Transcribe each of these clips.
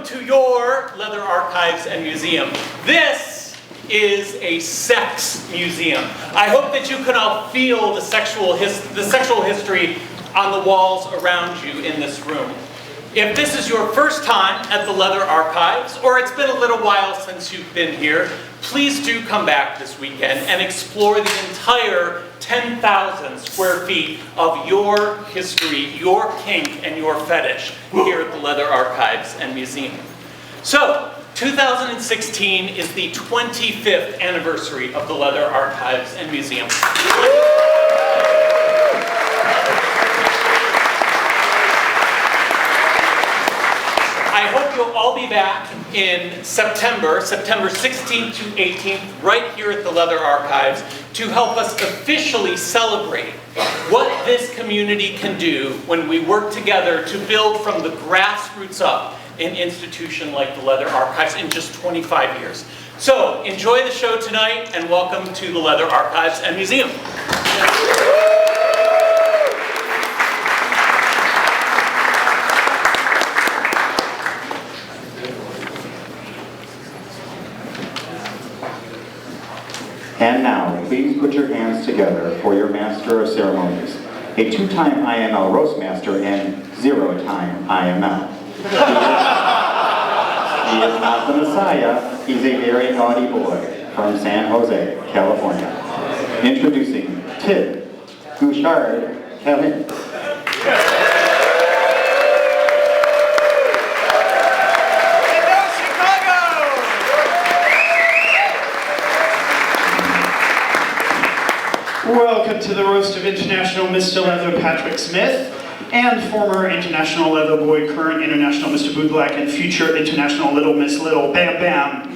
to your Leather Archives and Museum. This is a sex museum. I hope that you can all feel the sexual history on the walls around you in this room. If this is your first time at the Leather Archives, or it's been a little while since you've been here, please do come back this weekend and explore the entire 10,000 square feet of your history, your kink, and your fetish here at the Leather Archives and Museum. So, 2016 is the 25th anniversary of the Leather Archives and Museum. I hope you'll all be back in September 16th to 18th, right here at the Leather Archives, to help us officially celebrate what this community can do when we work together to build from the grassroots up an institution like the Leather Archives in just 25 years. So, enjoy the show tonight, and welcome to the Leather Archives and Museum. And now, please put your hands together for your Master of Ceremonies, a two-time IML Roastmaster and zero-time IML. He is not the Messiah, he's a very naughty boy from San Jose, California. Introducing Tid Gouchard Kevin. Welcome to the roast of International Mr. Leather Patrick Smith and former International Leather Boy, current International Mr. Bootblack, and future International Little Miss Little Bamm Bamm.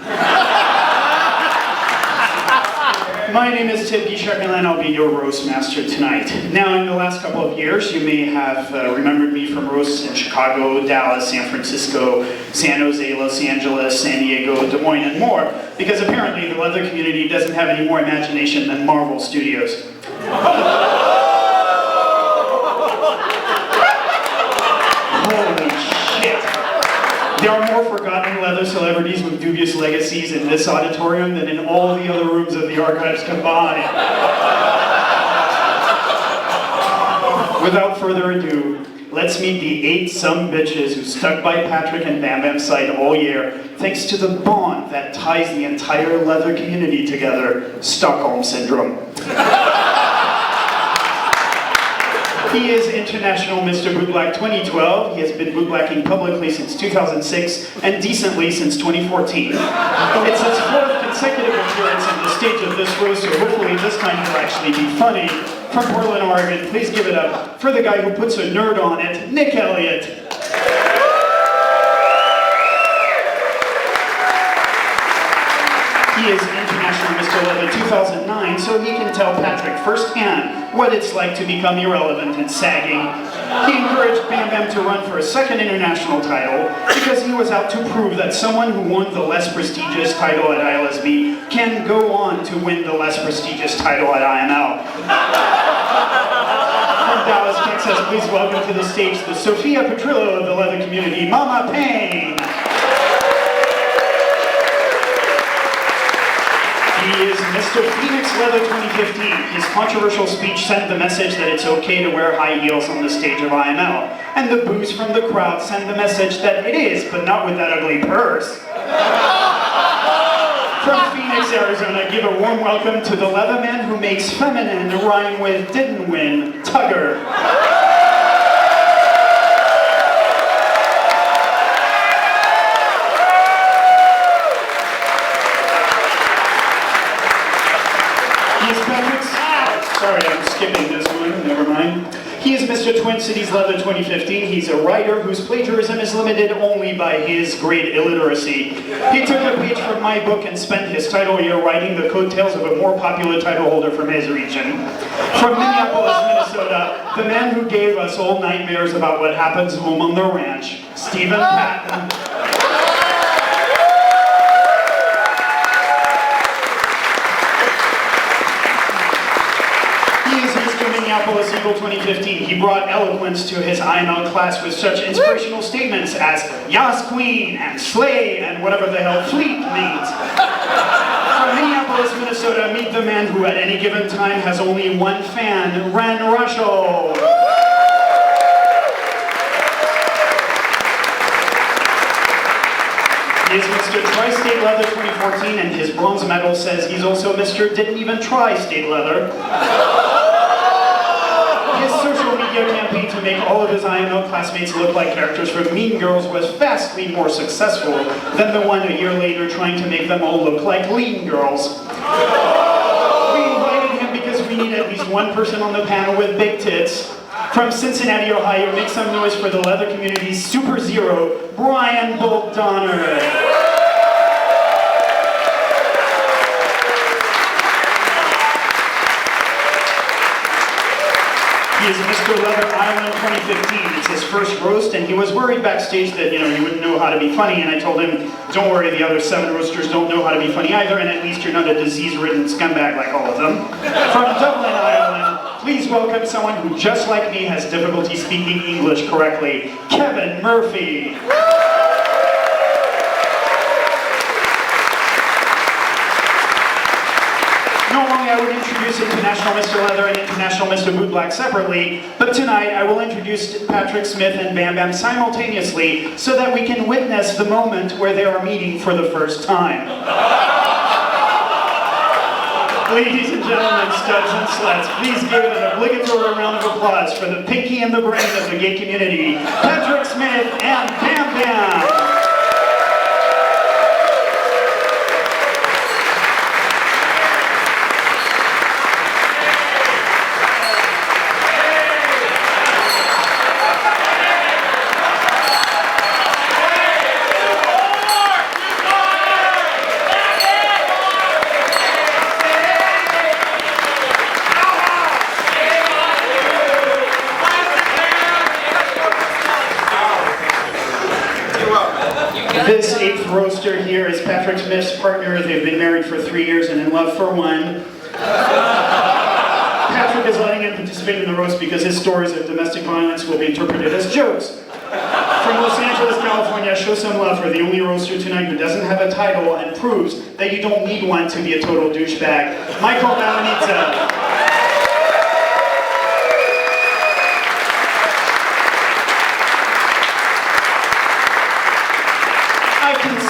My name is Tid Gouchard and I'll be your roast master tonight. Now, in the last couple of years, you may have remembered me from roasts in Chicago, Dallas, San Francisco, San Jose, Los Angeles, San Diego, Des Moines, and more, because apparently the leather community doesn't have any more imagination than Marvel Studios. Holy shit! There are more forgotten leather celebrities with dubious legacies in this auditorium than in all the other rooms of the archives combined. Without further ado, let's meet the 8 sumbitches who stuck by Patrick and Bamm Bamm's side all year, thanks to the bond that ties the entire leather community together, Stockholm Syndrome. He is International Mr. Bootblack 2012. He has been bootblacking publicly since 2006 and decently since 2014. It's his 4th consecutive appearance on the stage of this roast, so hopefully this time he'll actually be funny. From Portland, Oregon, please give it up for the guy who puts a nerd on it, Nick Elliott. He is International Mr. Leather 2009, so he can tell Patrick firsthand what it's like to become irrelevant and sagging. He encouraged Bamm Bamm to run for a 2nd international title because he was out to prove that someone who won the less prestigious title at ILSB can go on to win the less prestigious title at IML. From Dallas, Texas, please welcome to the stage the Sophia Petrillo of the leather community, Mama Payne. He is Mr. Phoenix Leather 2015. His controversial speech sent the message that it's okay to wear high heels on the stage of IML. And the boos from the crowd send the message that it is, but not with that ugly purse. From Phoenix, Arizona, give a warm welcome to the leather man who makes feminine rhyme with didn't win, Tugger. Sorry, I'm skipping this one, never mind. He is Mr. Twin Cities Leather 2015. He's a writer whose plagiarism is limited only by his great illiteracy. He took a page from my book and spent his title year writing the coattails of a more popular title holder from his region. From Minneapolis, Minnesota, the man who gave us all nightmares about what happens home on the ranch, Stephen Patton. Minneapolis April 2015, he brought eloquence to his IML class with such inspirational statements as Yas Queen and Slay and whatever the hell Fleet means. From Minneapolis, Minnesota, meet the man who at any given time has only one fan, Ren Russell. He is Mr. Tri-State Leather 2014, and his bronze medal says he's also Mr. Didn't Even Try State Leather. His social media campaign to make all of his IML classmates look like characters from Mean Girls was vastly more successful than the one a year later trying to make them all look like Lean Girls. We invited him because we need at least one person on the panel with big tits. From Cincinnati, Ohio, make some noise for the leather community's Super Zero, Brian Bolt Donner. He is Mr. Leather Island 2015. It's his first roast, and he was worried backstage that, he wouldn't know how to be funny, and I told him, don't worry, the other 7 roasters don't know how to be funny either, and at least you're not a disease-ridden scumbag like all of them. From Dublin, Ireland, please welcome someone who, just like me, has difficulty speaking English correctly, Kevin Murphy. Normally I would introduce International Mr. Leather and International Mr. Bootblack separately, but tonight I will introduce Patrick Smith and Bamm Bamm simultaneously so that we can witness the moment where they are meeting for the first time. Ladies and gentlemen, studs and sluts, please give an obligatory round of applause for the pinky and the brain of the gay community, Patrick Smith and Bamm Bamm. This 8th roaster here is Patrick Smith's partner. They've been married for 3 years and in love for 1. Patrick is letting him participate in the roast because his stories of domestic violence will be interpreted as jokes. From Los Angeles, California, show some love for the only roaster tonight who doesn't have a title and proves that you don't need one to be a total douchebag, Michael Malanita.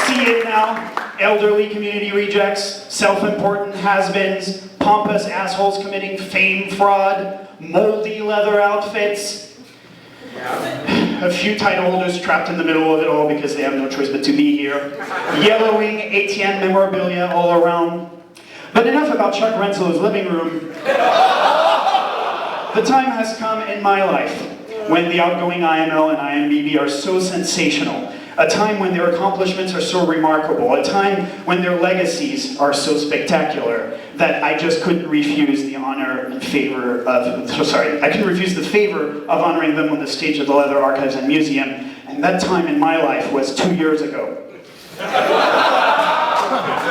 See it now. Elderly community rejects, self-important has-beens, pompous assholes committing fame fraud, moldy leather outfits. A few title holders trapped in the middle of it all because they have no choice but to be here. Yellowing ATM memorabilia all around. But enough about Chuck Renslow's living room. The time has come in my life when the outgoing IML and IMBB are so sensational. A time when their accomplishments are so remarkable, a time when their legacies are so spectacular that I just couldn't refuse the honor and favor of, I couldn't refuse the favor of honoring them on the stage of the Leather Archives and Museum, and that time in my life was 2 years ago.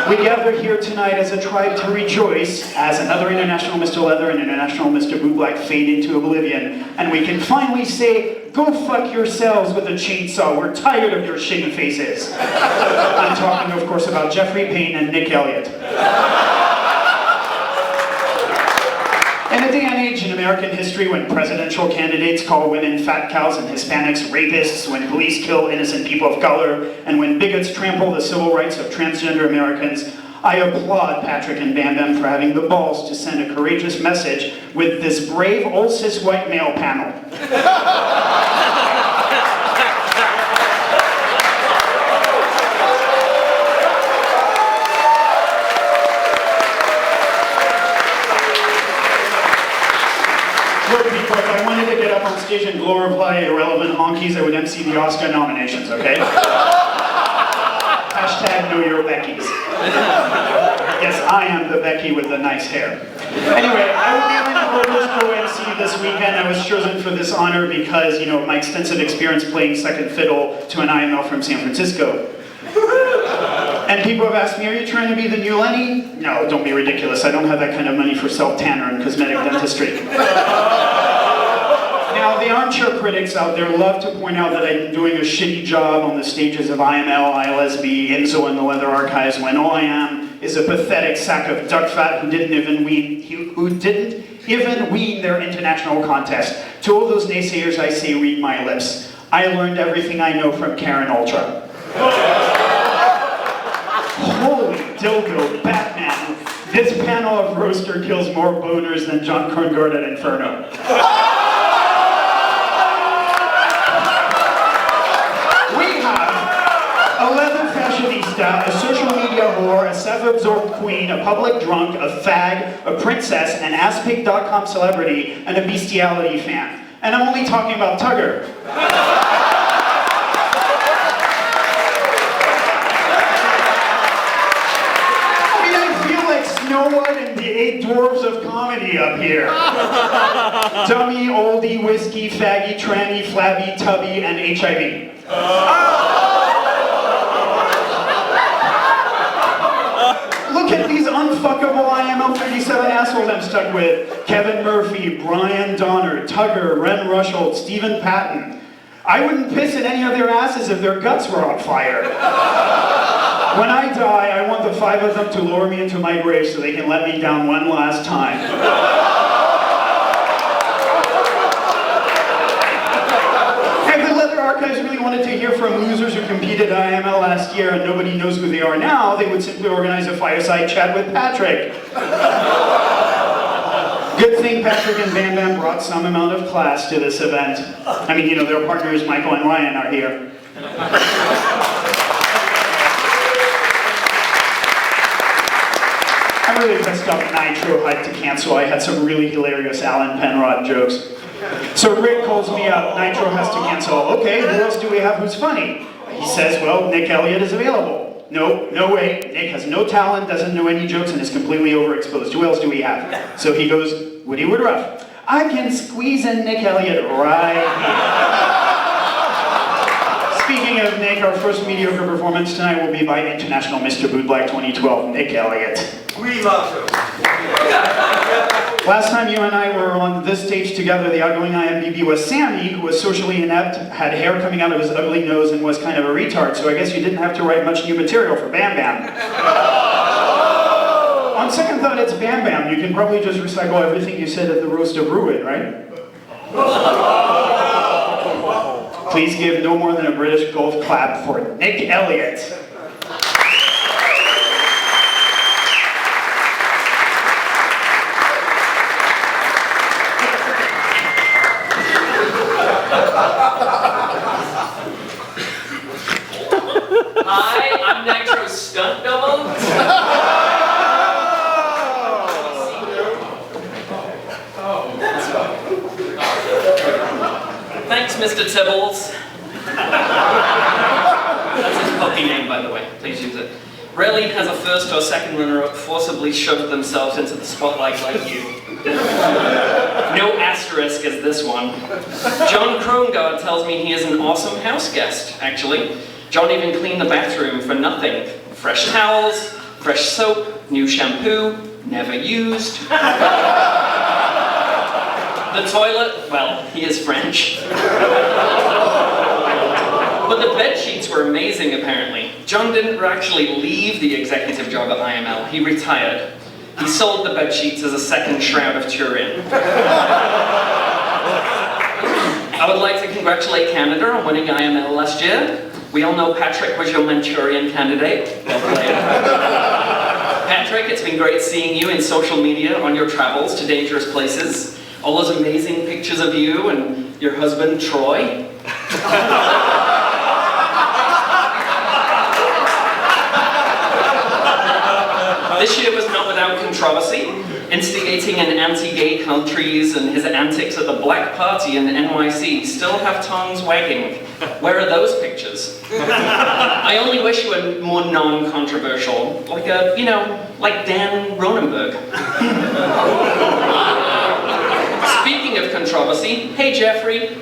We gather here tonight as a tribe to rejoice as another International Mr. Leather and International Mr. Bootblack fade into oblivion, and we can finally say, go fuck yourselves with a chainsaw, we're tired of your shitty faces. I'm talking, of course, about Jeffrey Payne and Nick Elliott. In a day and age in American history when presidential candidates call women fat cows and Hispanics rapists, when police kill innocent people of color, and when bigots trample the civil rights of transgender Americans, I applaud Patrick and Bamm Bamm for having the balls to send a courageous message with this brave old cis white male panel. If I wanted to get up on stage and glorify irrelevant honkies, I would MC the Oscar nominations, okay? Hashtag know your Beckys. Yes, I am the Becky with the nice hair. Anyway, I will be on the Pro MC this weekend. I was chosen for this honor because, of my extensive experience playing second fiddle to an IML from San Francisco. And people have asked me, are you trying to be the new Lenny? No, don't be ridiculous. I don't have that kind of money for self-tanner and cosmetic dentistry. Now, the armchair critics out there love to point out that I'm doing a shitty job on the stages of IML, ILSB, Enzo, and the Leather Archives, when all I am is a pathetic sack of duck fat who didn't even win their international contest. To all those naysayers, I say, read my lips. I learned everything I know from Karen Ultra. Holy dildo, Batman. This panel of roaster kills more boners than John Krongard at Inferno. We have a leather fashionista, a social media whore, a self-absorbed queen, a public drunk, a fag, a princess, an asspig.com celebrity, and a bestiality fan. And I'm only talking about Tugger. Snow White and the 8 Dwarves of Comedy up here. Dummy, oldie, whiskey, faggy, tranny, flabby, tubby, and HIV. Look at these unfuckable IML 37 assholes I'm stuck with. Kevin Murphy, Brian Donner, Tugger, Ren Rusholt, Stephen Patton. I wouldn't piss in any of their asses if their guts were on fire. When I die, I want the 5 of them to lower me into my grave so they can let me down one last time. If the Leather Archives really wanted to hear from losers who competed at IML last year and nobody knows who they are now, they would simply organize a fireside chat with Patrick. Good thing Patrick and Bamm Bamm brought some amount of class to this event. I mean, you know, their partners Michael and Ryan are here. I really messed up Nitro had to cancel. I had some really hilarious Alan Penrod jokes. So Rick calls me up, Nitro has to cancel. Okay, who else do we have who's funny? He says, well, Nick Elliott is available. No way, Nick has no talent, doesn't know any jokes, and is completely overexposed. Who else do we have? So he goes, Woody Woodruff. I can squeeze in Nick Elliott right here. Speaking of Nick, our first mediocre performance tonight will be by International Mr. Bootblack 2012, Nick Elliott. We love him. Last time you and I were on this stage together, the outgoing IMBB was Sammy, who was socially inept, had hair coming out of his ugly nose, and was kind of a retard, so I guess you didn't have to write much new material for Bamm Bamm. On second thought, it's Bamm Bamm. You can probably just recycle everything you said at the roast of Ruin, right? Please give no more than a British golf clap for Nick Elliott. Hi, I'm Nitro's stunt double. Thanks, Mr. Tibbles. That's his puppy name, by the way. Please use it. Rarely has a first or second runner-up forcibly shoved themselves into the spotlight like you. No asterisk as this one. John Krongard tells me he is an awesome house guest, actually. John even cleaned the bathroom for nothing. Fresh towels, fresh soap, new shampoo, never used. The toilet, well, he is French. But the bed sheets were amazing, apparently. John didn't actually leave the executive job at IML, he retired. He sold the bed sheets as a second Shroud of Turin. I would like to congratulate Canada on winning IML last year. We all know Patrick was your Manchurian candidate. Well played. Patrick, it's been great seeing you in social media on your travels to dangerous places. All those amazing pictures of you and your husband, Troy. This year was not without controversy, instigating in anti-gay countries and his antics at the Black Party in NYC still have tongues wagging. Where are those pictures? I only wish you were more non-controversial, like like Dan Ronenberg. Speaking of controversy, hey Jeffrey.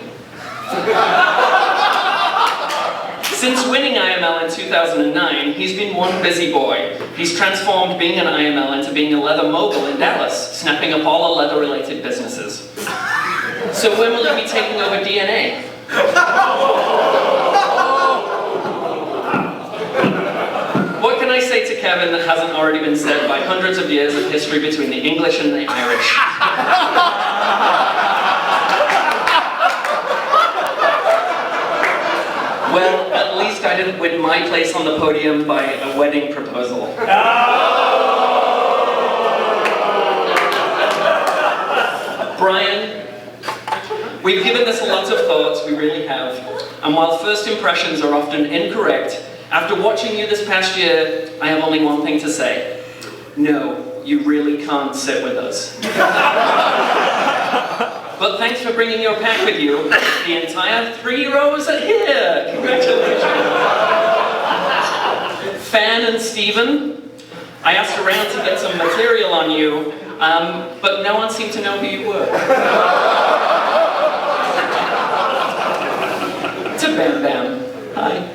Since winning IML in 2009, he's been one busy boy. He's transformed being an IML into being a leather mogul in Dallas, snapping up all the leather-related businesses. So when will you be taking over DNA? What can I say to Kevin that hasn't already been said by hundreds of years of history between the English and the Irish? Well, at least I didn't win my place on the podium by a wedding proposal. Brian, we've given this a lot of thought, we really have. And while first impressions are often incorrect, after watching you this past year, I have only one thing to say. No, you really can't sit with us. But thanks for bringing your pack with you. The entire 3 rows are here. Congratulations. Fan and Stephen, I asked around to get some material on you, but no one seemed to know who you were. To Bamm Bamm, hi.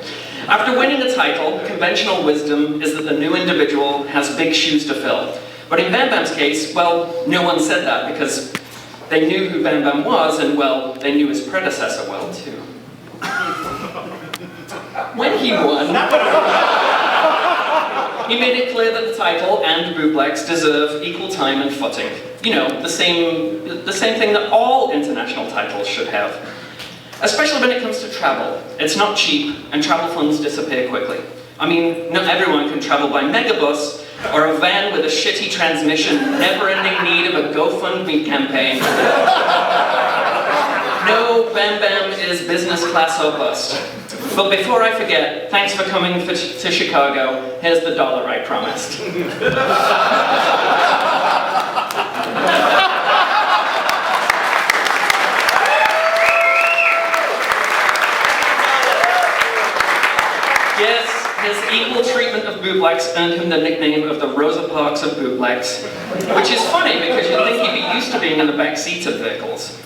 After winning a title, conventional wisdom is that the new individual has big shoes to fill. But in Bamm Bamm's case, well, no one said that because they knew who Bamm Bamm was, and well, they knew his predecessor well too. When he won, he made it clear that the title and Bootlegs deserve equal time and footing. You know, the same thing that all international titles should have. Especially when it comes to travel. It's not cheap, and travel funds disappear quickly. I mean, not everyone can travel by megabus, or a van with a shitty transmission, never-ending need of a GoFundMe campaign. No, Bamm Bamm is business class or bust. But before I forget, thanks for coming to Chicago. Here's the dollar I promised. Yes, his equal treatment of bootlegs earned him the nickname of the Rosa Parks of bootlegs, which is funny because you'd think he'd be used to being in the back seats of vehicles.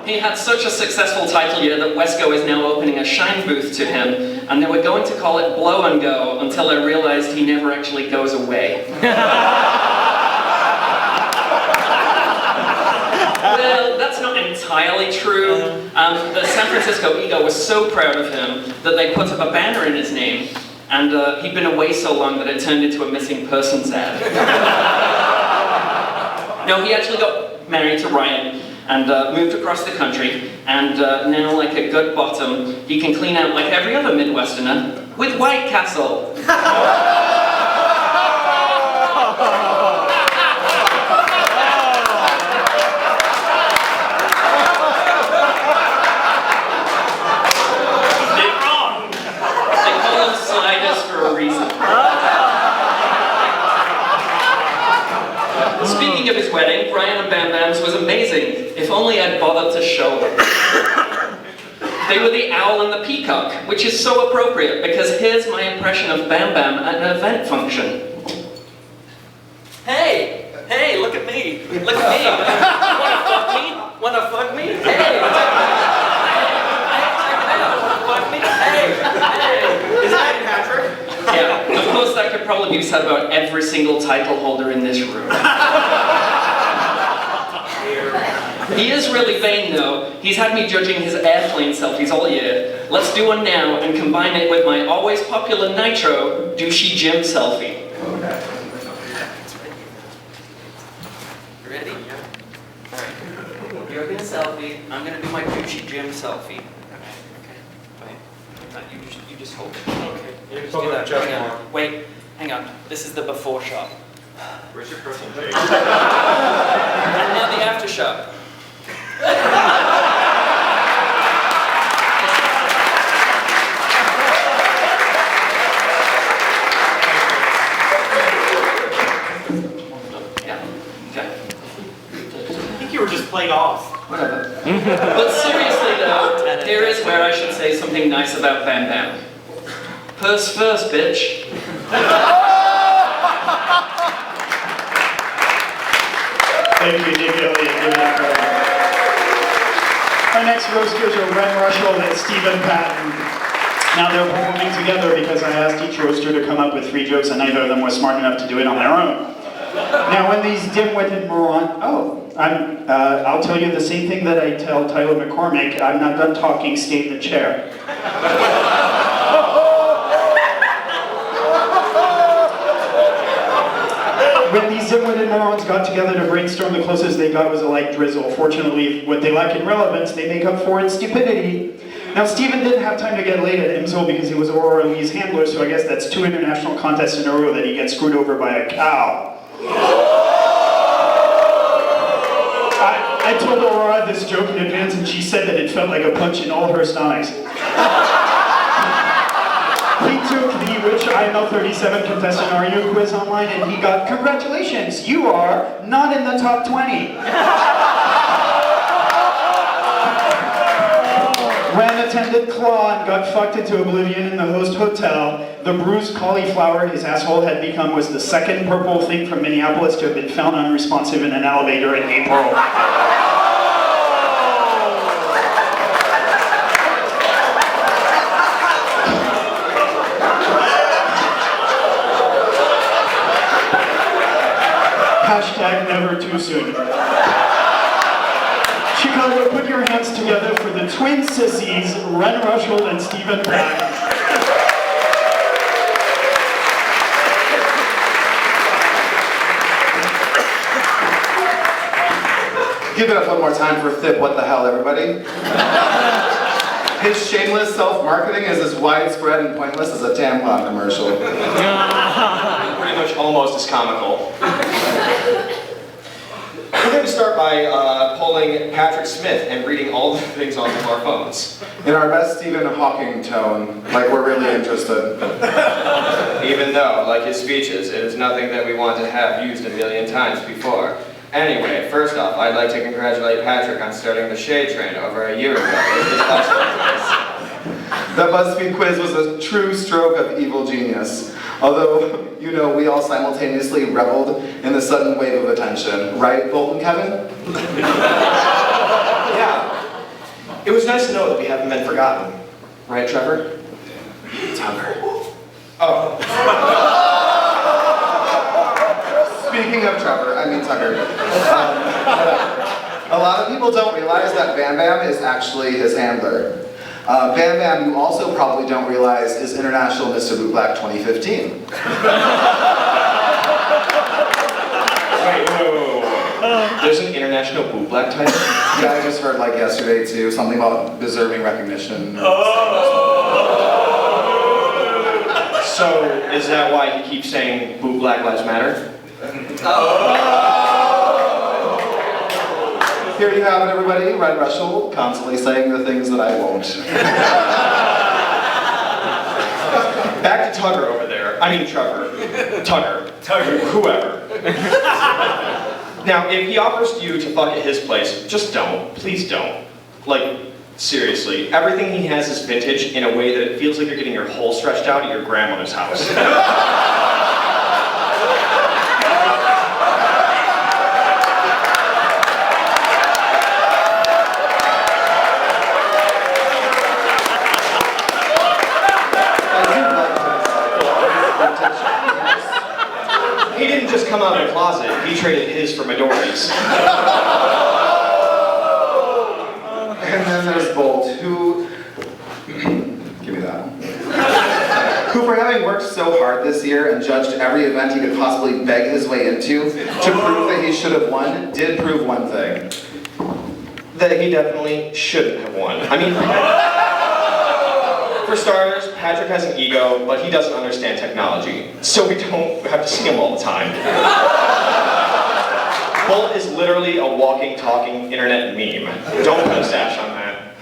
He had such a successful title year that Wesco is now opening a shine booth to him, and they were going to call it Blow and Go until they realized he never actually goes away. Well, that's not entirely true. The San Francisco Eagle was so proud of him that they put up a banner in his name, and he'd been away so long that it turned into a missing persons ad. No, he actually got married to Ryan and moved across the country, and now, like a good bottom, he can clean out like every other Midwesterner with White Castle. Speaking of his wedding, Brian and Bamm Bamm's was amazing, if only I'd bothered to show them. They were the owl and the peacock, which is so appropriate because here's my impression of Bamm Bamm at an event function. Hey! Hey, look at me! Look at me! Wanna fuck me? Wanna fuck me? Hey! Hey, fuck me? Hey! Hey! Is that Patrick? Yeah, of course that could probably be said about every single title holder in this room. He is really vain though. He's had me judging his airplane selfies all year. Let's do one now and combine it with my always popular Nitro douchey gym selfie. You ready? Yeah. Alright. You're gonna selfie. I'm gonna do my douchey gym selfie. You just hold it. Okay. You just do that. Hang on. Wait, hang on. This is the before shot. Where's your personal page? And now the after shot. Yeah. Okay. I think you were just played off. Whatever. But seriously though, here is where I should say something nice about Bamm Bamm. Purse first, bitch. Thank you, Nick Elliott. Our next roasters are Ren Rushell and Stephen Patton. Now they're performing together because I asked each roaster to come up with 3 jokes and neither of them was smart enough to do it on their own. Now, when these dim-witted morons... I'll tell you the same thing that I tell Tyler McCormick. I'm not done talking, stay in the chair. When these dim-witted morons got together to brainstorm, the closest they got was a light drizzle. Fortunately, what they lack in relevance, they make up for in stupidity. Now, Steven didn't have time to get laid at IMSL because he was Aurora Lee's handler, so I guess that's 2 international contests in a row that he gets screwed over by a cow. I told Aurora this joke in advance, and she said that it felt like a punch in all her stomachs. He took the Which IML 37 Contestant Are You quiz online, and he got, congratulations, you are not in the top 20. Ren attended Claw and got fucked into oblivion in the host hotel. The bruised cauliflower his asshole had become was the second purple thing from Minneapolis to have been found unresponsive in an elevator in April. Hashtag never too soon. Chicago, put your hands together for the twin sissies, Ren Rushell and Stephen Bamm. Give it up one more time for Thip, what the hell, everybody? His shameless self-marketing is as widespread and pointless as a tampon commercial. Pretty much almost as comical. We're going to start by polling Patrick Smith and reading all the things off of our phones. In our best Stephen Hawking tone, like we're really interested. Even though, like his speeches, it is nothing that we want to have used a million times before. Anyway, first off, I'd like to congratulate Patrick on starting the Shade Train over a year ago. That BuzzFeed quiz was a true stroke of evil genius. Although, you know, we all simultaneously reveled in the sudden wave of attention. Right, Bolton Kevin? Yeah. It was nice to know that we haven't been forgotten. Right, Trevor? Tucker. Oh. Speaking of Trevor, I mean Tucker. A lot of people don't realize that Bamm Bamm is actually his handler. Bamm Bamm, you also probably don't realize, is International Mr. Bootblack 2015. Wait. There's an International Bootblack title? Yeah, I just heard like yesterday too, something about deserving recognition. So, is that why he keeps saying Boot Black Lives Matter? Here you have it, everybody. Ren Rushell, constantly saying the things that I won't. Back to Tugger over there. I mean Trevor. Tugger. Whoever. Now, if he offers you to fuck at his place, just don't. Please don't. Like, seriously. Everything he has is vintage in a way that it feels like you're getting your hole stretched out at your grandmother's house. He didn't just come out of the closet, he traded his for Midori's. And then there's Bolt, who... Give me that. Who, for having worked so hard this year and judged every event he could possibly beg his way into to prove that he should have won, did prove one thing. That he definitely shouldn't have won. I mean, for starters, Patrick has an ego, but he doesn't understand technology, so we don't have to see him all the time. Bolt is literally a walking, talking internet meme. Don't put a sash on that.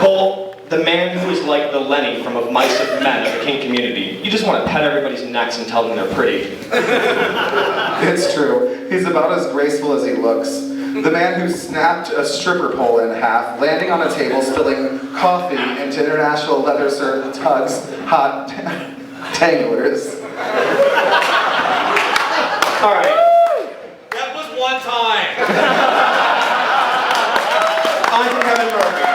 Bolt, the man who is like the Lenny from Of Mice and Men of the kink community. You just want to pet everybody's necks and tell them they're pretty. It's true. He's about as graceful as he looks. The man who snapped a stripper pole in half, landing on a table, spilling coffee into International Leather-Served Tugs hot tanglers. All right. That was one time. On to Kevin Murphy.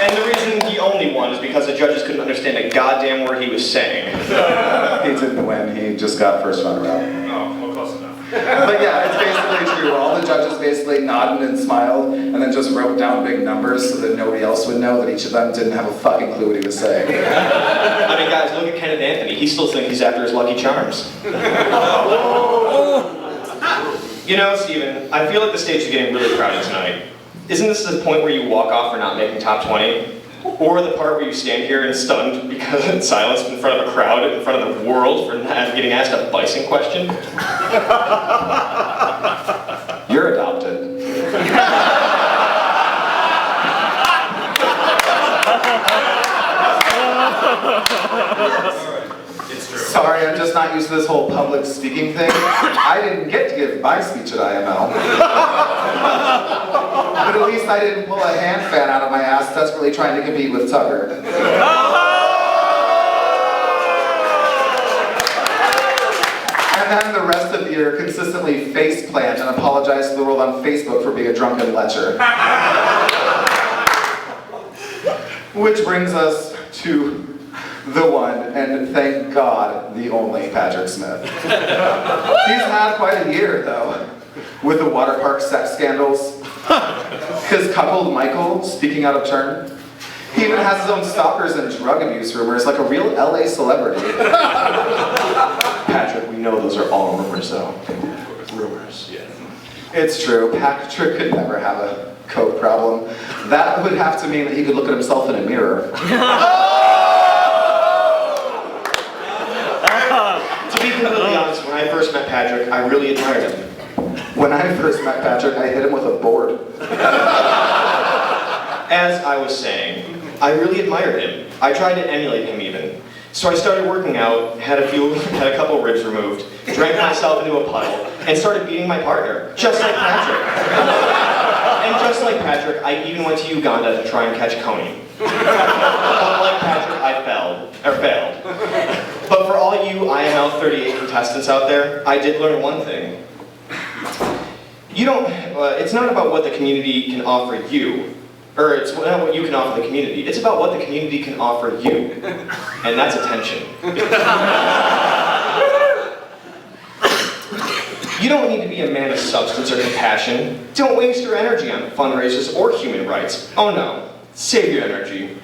And the reason he only won is because because the judges couldn't understand a goddamn word he was saying. He didn't win, he just got first runner-up. Oh, well, close enough. But yeah, it's basically true. All the judges basically nodded and smiled, and then just wrote down big numbers so that nobody else would know that each of them didn't have a fucking clue what he was saying. I mean, guys, look at Kenneth Anthony. He still thinks he's after his Lucky Charms. You know, Steven, I feel like the stage is getting really crowded tonight. Isn't this the point where you walk off for not making top 20? Or the part where you stand here and stunned because in silence in front of a crowd, in front of the world, for not getting asked a bison question? You're adopted. Sorry, I'm just not used to this whole public speaking thing. I didn't get to give my speech at IML. But at least I didn't pull a hand fan out of my ass desperately trying to compete with Tucker. And then the rest of the year consistently face plant and apologize to the world on Facebook for being a drunken lecher. Which brings us to the one, and thank God, the only Patrick Smith. He's had quite a year, though, with the water park sex scandals, his cuckold Michael speaking out of turn. He even has his own stalkers and drug abuse rumors, like a real LA celebrity. Patrick, we know those are all rumors, though. Rumors, yeah. It's true, Patrick could never have a coke problem. That would have to mean that he could look at himself in a mirror. To be completely honest, when I first met Patrick, I really admired him. When I first met Patrick, I hit him with a board. As I was saying, I really admired him. I tried to emulate him even. So I started working out, had a couple ribs removed, drank myself into a puddle, and started beating my partner, just like Patrick. And just like Patrick, I even went to Uganda to try and catch Coney. But like Patrick, I failed. But for all you IML 38 contestants out there, I did learn one thing. It's not about what the community can offer you, or it's not what you can offer the community. It's about what the community can offer you, and that's attention. You don't need to be a man of substance or compassion. Don't waste your energy on fundraisers or human rights. Oh no, save your energy.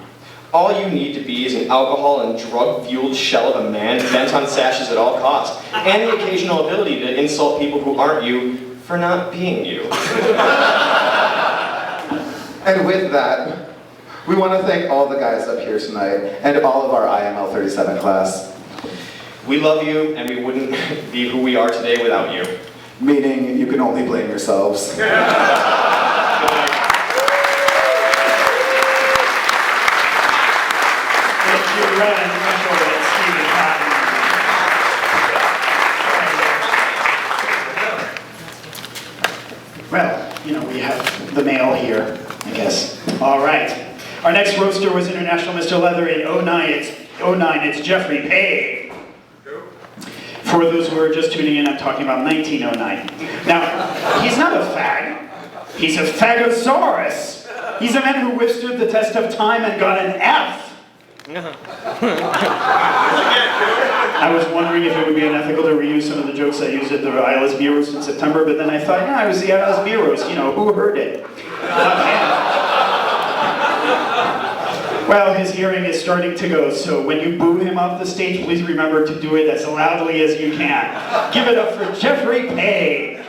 All you need to be is an alcohol and drug-fueled shell of a man bent on sashes at all costs, and the occasional ability to insult people who aren't you for not being you. And with that, we want to thank all the guys up here tonight, and all of our IML 37 class. We love you, and we wouldn't be who we are today without you. Meaning, you can only blame yourselves. Thank you, Reverend Mitchell and Stephen Patton. Well, we have the mail here, I guess. All right. Our next roaster was International Mr. Leather in 09. It's Jeffrey Payne. For those who are just tuning in, I'm talking about 1909. Now, he's not a fag. He's a fagosaurus. He's a man who withstood the test of time and got an F. I was wondering if it would be unethical to reuse some of the jokes I used at the ILS Beer Roast in September, but then I thought, no, it was the ILS Beer Roast, who heard it? Well, his hearing is starting to go, so when you boo him off the stage, please remember to do it as loudly as you can. Give it up for Jeffrey Payne.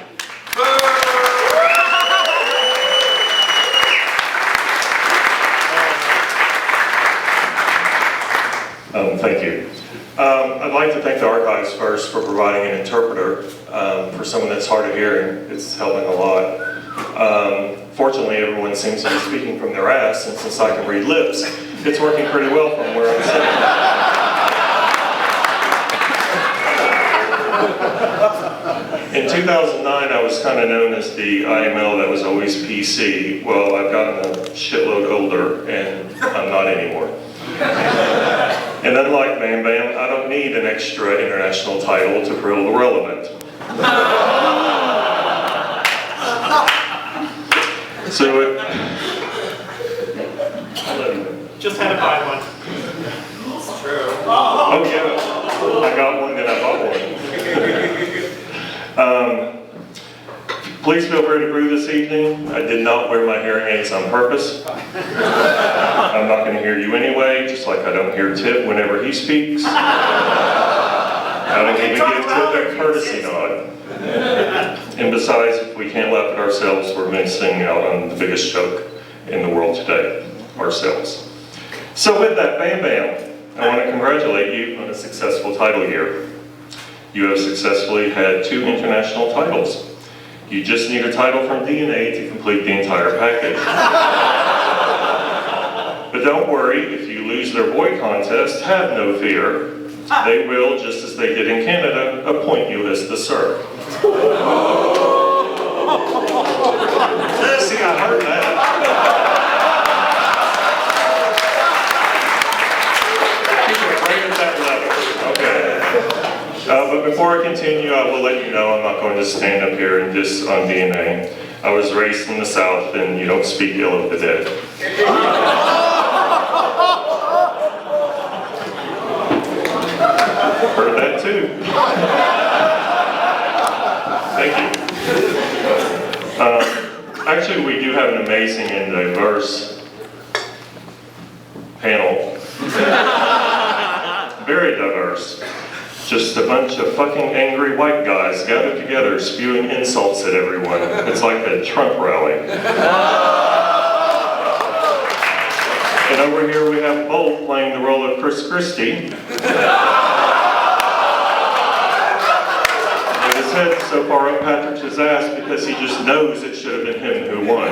Thank you. I'd like to thank the archives first for providing an interpreter for someone that's hard of hearing. It's helping a lot. Fortunately, everyone seems to be speaking from their ass, and since I can read lips, it's working pretty well from where I'm sitting. In 2009, I was kind of known as the IML that was always PC. Well, I've gotten a shitload older, and I'm not anymore. And unlike Bamm Bamm, I don't need an extra international title to feel relevant. So Just had to buy one. Please feel free to brew this evening. I did not wear my hearing aids on purpose. I'm not going to hear you anyway, just like I don't hear Tip whenever he speaks. I don't even give Tip a courtesy nod. And besides, if we can't laugh at ourselves, we're missing out on the biggest joke in the world today, ourselves. So with that, Bamm Bamm, I want to congratulate you on a successful title year. You have successfully had 2 international titles. You just need a title from DNA to complete the entire package. But don't worry, if you lose their boy contest, have no fear. They will, just as they did in Canada, appoint you as the sir. See, I heard that. Right at that level. Okay. But before I continue, I will let you know I'm not going to stand up here and diss on DNA. I was raised in the South, and you don't speak ill of the dead. Heard that too. Thank you. Actually, we do have an amazing and diverse panel. Very diverse. Just a bunch of fucking angry white guys gathered together spewing insults at everyone. It's like a Trump rally. And over here we have Bolt playing the role of Chris Christie. With his head so far up Patrick's ass because he just knows it should have been him who won.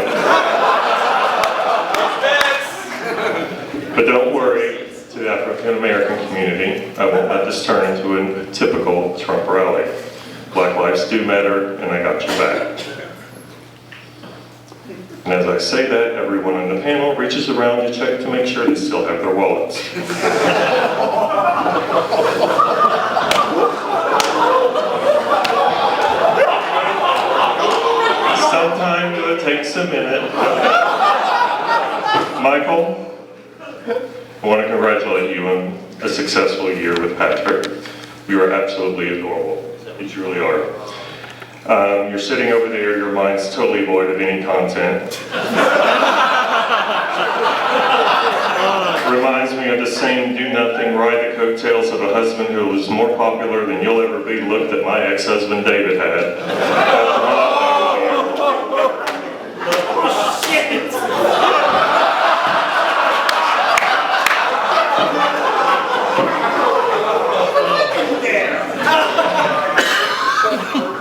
But don't worry. To the African American community, I won't let this turn into a typical Trump rally. Black lives do matter, and I got your back. And as I say that, everyone on the panel reaches around to check to make sure they still have their wallets. Sometimes it takes a minute. Michael? I want to congratulate you on a successful year with Patrick. You are absolutely adorable. You truly are. You're sitting over there, your mind's totally void of any content. Reminds me of the same do-nothing ride the coattails of a husband who was more popular than you'll ever be look that my ex-husband David had.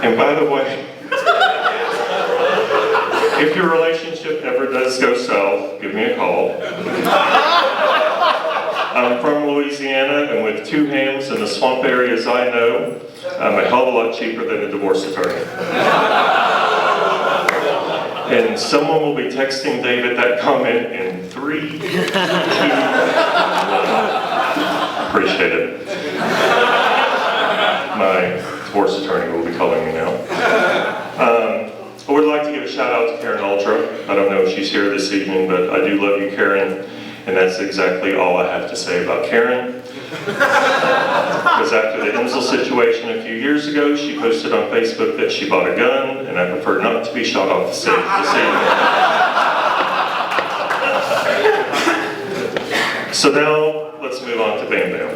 And by the way, if your relationship ever does go south, give me a call. I'm from Louisiana, and with 2 hams in the swamp areas I know, I'm a hell of a lot cheaper than a divorce attorney. And someone will be texting David that comment in 3, 2, 1. Appreciate it. My divorce attorney will be calling me now. I would like to give a shout out to Karen Ultra. I don't know if she's here this evening, but I do love you, Karen, and that's exactly all I have to say about Karen. Because after the Imsel situation a few years ago, she posted on Facebook that she bought a gun, and I prefer not to be shot off the stage this evening. So now, let's move on to Bamm Bamm.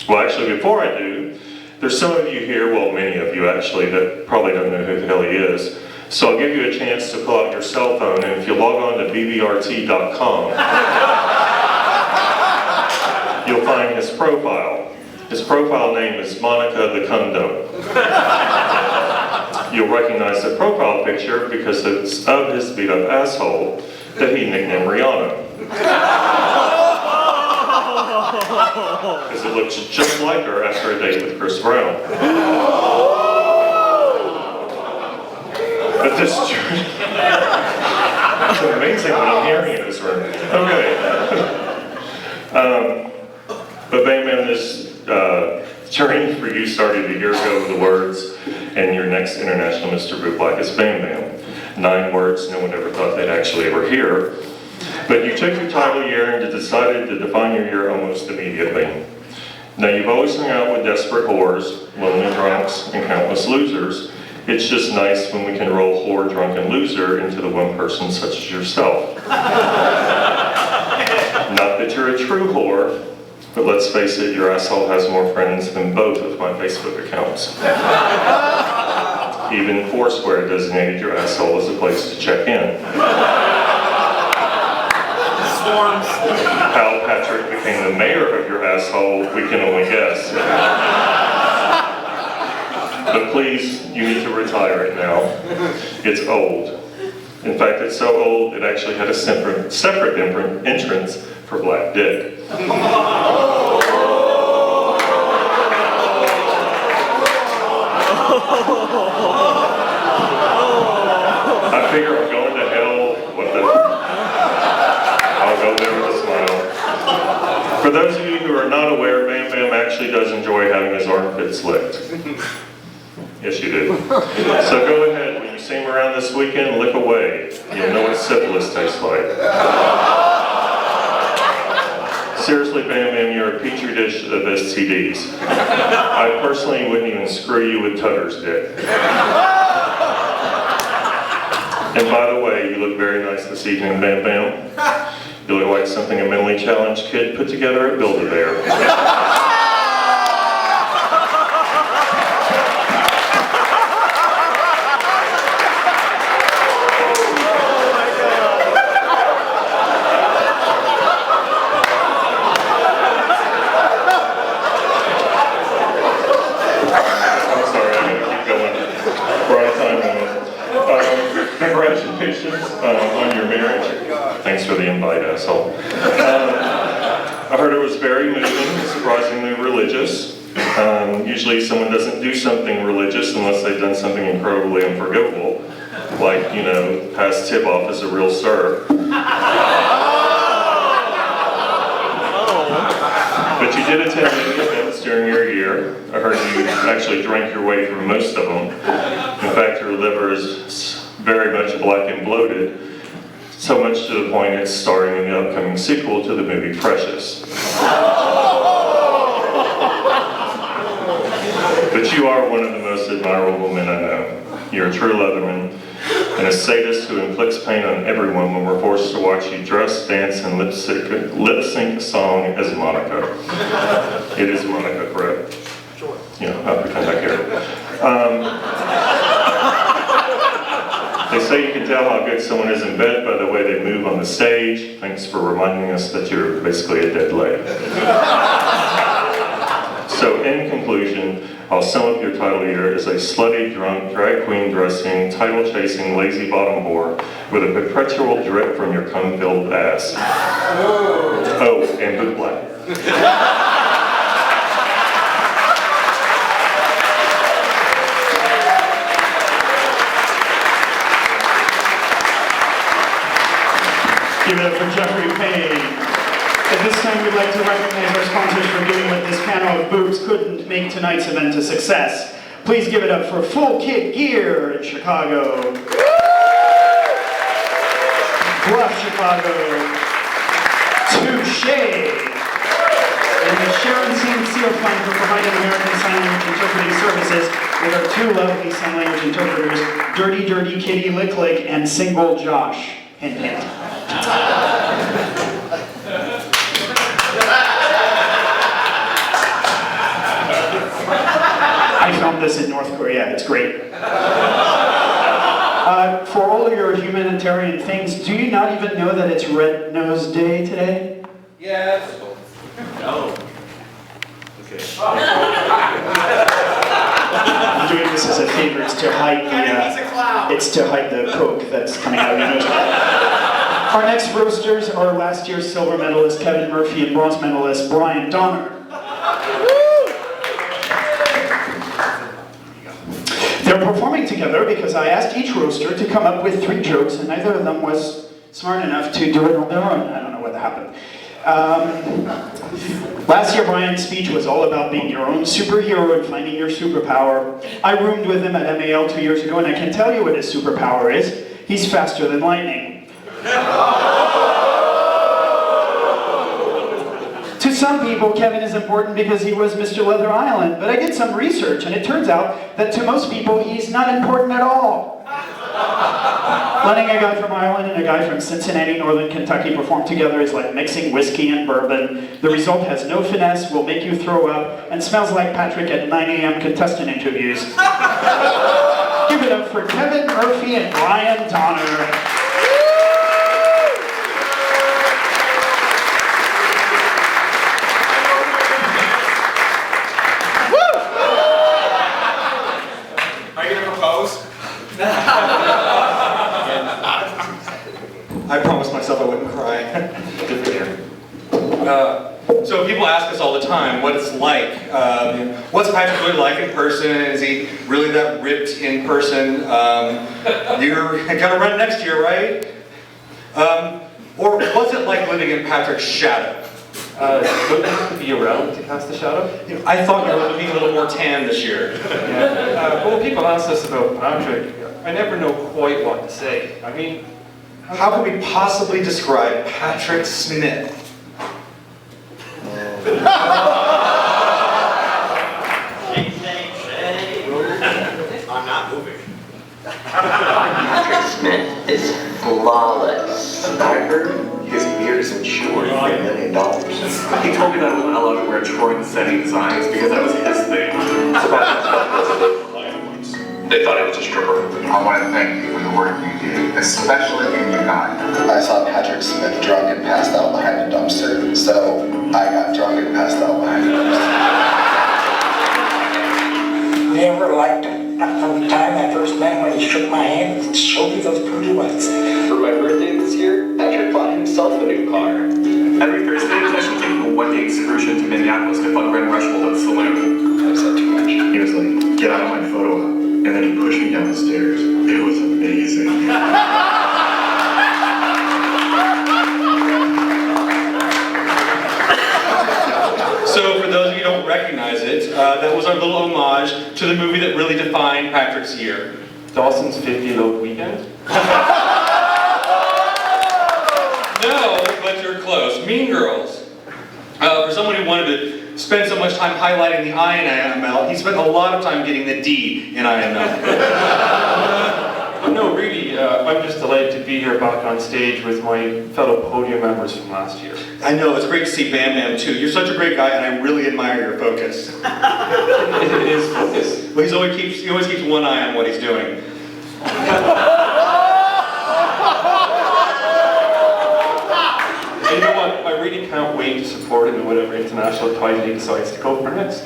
Well, actually, before I do, there's some of you here, well, many of you actually, that probably don't know who the hell he is. So I'll give you a chance to pull out your cell phone, and if you log on to bbrt.com, you'll find his profile. His profile name is Monica the Condom. You'll recognize the profile picture because it's of his beat up asshole that he nicknamed Rihanna. Because it looks just like her after a date with Chris Brown. But this journey, it's amazing what I'm hearing in this room. Okay. But Bamm Bamm, this journey for you started a year ago with the words, and your next international Mr. Bootblack is Bamm Bamm. 9 words no one ever thought they'd actually ever hear. But you took your title year and decided to define your year almost immediately. Now, you've always hung out with desperate whores, lonely drunks, and countless losers, It's just nice when we can roll whore, drunk, and loser into the one person such as yourself. Not that you're a true whore, but let's face it, your asshole has more friends than both of my Facebook accounts. Even Foursquare designated your asshole as a place to check in. How Patrick became the mayor of your asshole, we can only guess. But please, you need to retire it now. It's old. In fact, it's so old, it actually had a separate entrance for black dick. I figure I'm going to hell. I'll go there with a smile. For those of you who are not aware, Bamm Bamm actually does enjoy having his armpits licked. Yes, you do. So go ahead, when you see him around this weekend, lick away. You'll know what syphilis tastes like. Seriously, Bamm Bamm, you're a petri dish of STDs. I personally wouldn't even screw you with Tutter's dick. And by the way, you look very nice this evening, Bamm Bamm. You look like something a mentally challenged kid put together at Build-A-Bear. Congratulations on your marriage. Thanks for the invite, asshole. I heard it was very moving, surprisingly religious. Usually someone doesn't do something religious unless they've done something incredibly unforgivable, like, you know, pass tip off as a real sir. But you did attend many events during your year. I heard you actually drank your way through most of them. In fact, your liver is very much black and bloated, so much to the point it's starring in the upcoming sequel to the movie Precious. But you are one of the most admirable men I know. You're a true Leatherman, and a sadist who inflicts pain on everyone when we're forced to watch you dress, dance, and lip sync a song as Monica. It is Monica, correct? Sure. Yeah, I'll pretend I care. They say you can tell how good someone is in bed by the way they move on the stage. Thanks for reminding us that you're basically a dead leg. So in conclusion, I'll sum up your title here as a slutty, drunk, drag queen dressing, title-chasing, lazy bottom whore with a perpetual drip from your cum-filled ass. Oh, and boot black. Give it up for Jeffrey Payne. At this time, we'd like to recognize our sponsors for doing what this panel of boobs couldn't make tonight's event a success. Please give it up for Full Kit Gear in Chicago. Bluff, Chicago. Touché. And the Sharon St. Seal Fund for providing American Sign Language interpreting services with our two lovely sign language interpreters, Dirty Dirty Kitty Lick Lick and Single Josh. Hint, hint. I filmed this in North Korea, it's great. For all your humanitarian things, do you not even know that it's Red Nose Day today? Yes. No. Okay. I'm doing this as a favor, it's to hide the coke that's coming out of your nose. Our next roasters are last year's silver medalist Kevin Murphy and bronze medalist Brian Donner. They're performing together because I asked each roaster to come up with 3 jokes and neither of them was smart enough to do it on their own. I don't know what happened. Last year Brian's speech was all about being your own superhero and finding your superpower. I roomed with him at MAL 2 years ago and I can tell you what his superpower is. He's faster than lightning. To some people, Kevin is important because he was Mr. Leather Island, but I did some research and it turns out that to most people, he's not important at all. Letting a guy from Ireland and a guy from Cincinnati, Northern Kentucky perform together is like mixing whiskey and bourbon. The result has no finesse, will make you throw up, and smells like Patrick at 9 a.m. contestant interviews. Give it up for Kevin Murphy and Brian Donner. I promised myself I wouldn't cry. Good for you. So people ask us all the time what it's like. What's Patrick really like in person? Is he really that ripped in person? You're gonna run next year, right? Or what's it like living in Patrick's shadow? Don't you have to be around to cast the shadow? I thought you were looking a little more tan this year. Yeah. When people ask us about Patrick, I never know quite what to say. I mean, how can we possibly describe Patrick Smith? I'm not moving. Patrick Smith is flawless. I heard his beard is insured for $1 million. He told me that I wasn't allowed to wear Troy Setting designs because that was his thing. They thought I was a stripper. I want to thank you for the work you did, especially in Uganda. I saw Patrick Smith drunk and passed out behind a dumpster, so I got drunk and passed out behind a dumpster. Never liked him. From the time I first met him when he shook my hand and showed me those pretty ones. For my birthday this year, Patrick bought himself a new car. Every Thursday, I should take a one-day excursion to Minneapolis to fuck Red Rushmore at the saloon. I said too much. He was like, get out of my photo op. And then he pushed me down the stairs. It was amazing. So for those of you who don't recognize it, that was our little homage to the movie that really defined Patrick's year. Dawson's 50-load weekend? No, but you're close. Mean Girls. For someone who wanted to spend so much time highlighting the I in IML, he spent a lot of time getting the D in IML. No, really, I'm just delighted to be here back on stage with my fellow podium members from last year. I know, it's great to see Bamm Bamm too. You're such a great guy and I really admire your focus. It is focus. Well, he always keeps one eye on what he's doing. You know what? I really can't wait to support him in whatever international title he decides to go for next.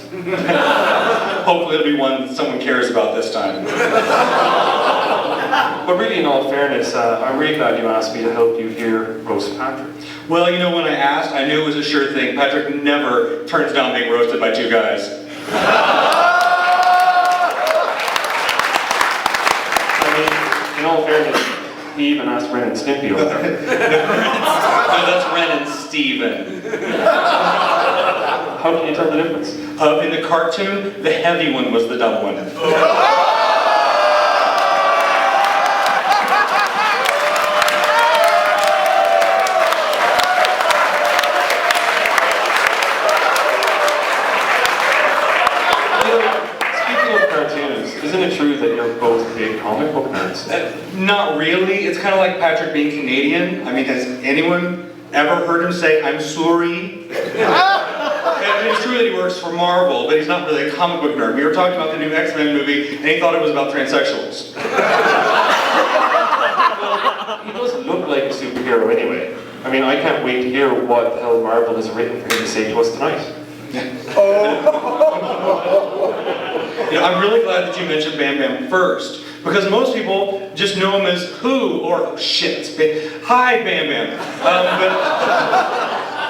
Hopefully it'll be one that someone cares about this time. But really, in all fairness, I'm really glad you asked me to help you here roast Patrick. Well, you know, when I asked, I knew it was a sure thing. Patrick never turns down being roasted by two guys. I mean, in all fairness, he even asked Ren and Stimpy over there. No, that's Ren and Steven. How can you tell the difference? In the cartoon, the heavy one was the dumb one. Isn't it true that you're both big comic book nerds? Not really. It's kind of like Patrick being Canadian. I mean, has anyone ever heard him say, "I'm sorry"? I mean, it's true that he works for Marvel, but he's not really a comic book nerd. We were talking about the new X-Men movie, and he thought it was about transsexuals. Well, he doesn't look like a superhero anyway. I mean, I can't wait to hear what the hell Marvel has written for him to say to us tonight. You know, I'm really glad that you mentioned Bamm Bamm first, because most people just know him as Who, or oh shit, hi Bamm Bamm. But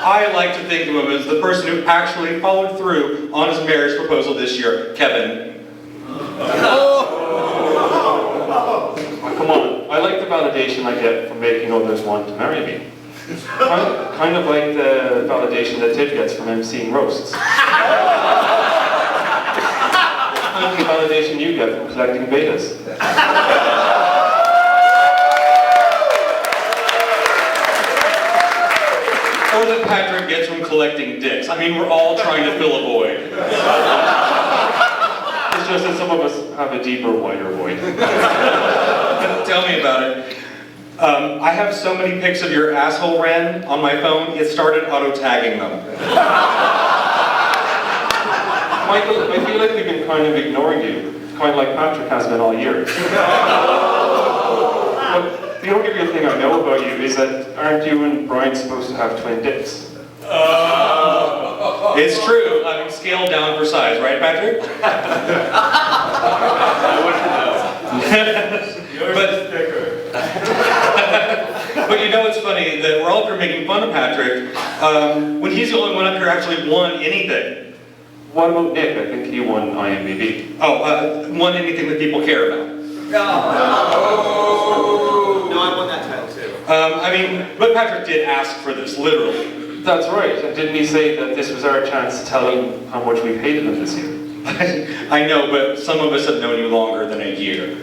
I like to think of him as the person who actually followed through on his marriage proposal this year, Kevin. Oh, come on, I like the validation I get from making others want to marry me. Kind of like the validation that Ted gets from emceeing roasts. Kind of the validation you get from collecting betas. Or that Patrick gets from collecting dicks. I mean, we're all trying to fill a void. It's just that some of us have a deeper, wider void. Tell me about it. I have so many pics of your asshole Ren on my phone, it started auto-tagging them. Michael, I feel like we've been kind of ignoring you, kind of like Patrick has been all year. But the only real thing I know about you is that aren't you and Brian supposed to have twin dicks? It's true. I'm scaled down for size, right, Patrick? But you know, it's funny that we're all up here making fun of Patrick when he's the only one up here actually won anything. What about Nick? I think he won IMBB. Oh, won anything that people care about. No, I won that title too. I mean, but Patrick did ask for this, literally. That's right. And didn't he say that this was our chance to tell him how much we've hated him this year? I know, but some of us have known you longer than a year.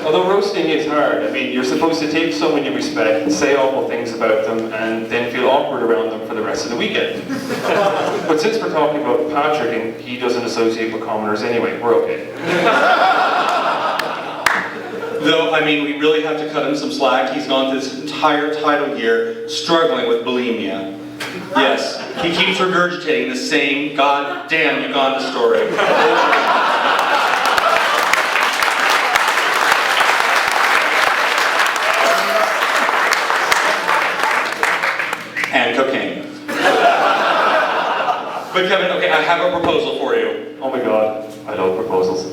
Although roasting is hard. I mean, you're supposed to take someone you respect, say awful things about them, and then feel awkward around them for the rest of the weekend. But since we're talking about Patrick, and he doesn't associate with commoners anyway, we're okay. Though, I mean, we really have to cut him some slack. He's gone this entire title year struggling with bulimia. Yes, he keeps regurgitating the same goddamn Uganda story. And cocaine. But Kevin, okay, I have a proposal for you. Oh my god, I love proposals.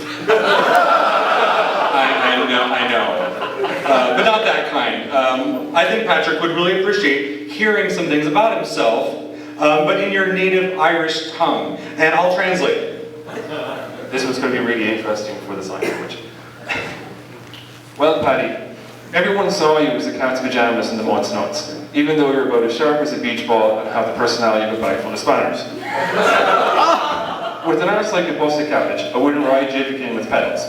I know. But not that kind. I think Patrick would really appreciate hearing some things about himself, but in your native Irish tongue. And I'll translate it. This was going to be really interesting for the sign language. Well, Paddy, everyone saw you as a cat's pajamas in the Mott's Nuts, even though you're about as sharp as a beach ball and have the personality of a bag full of spanners. With an arse like a busted cabbage, I wouldn't ride you if you came with pedals.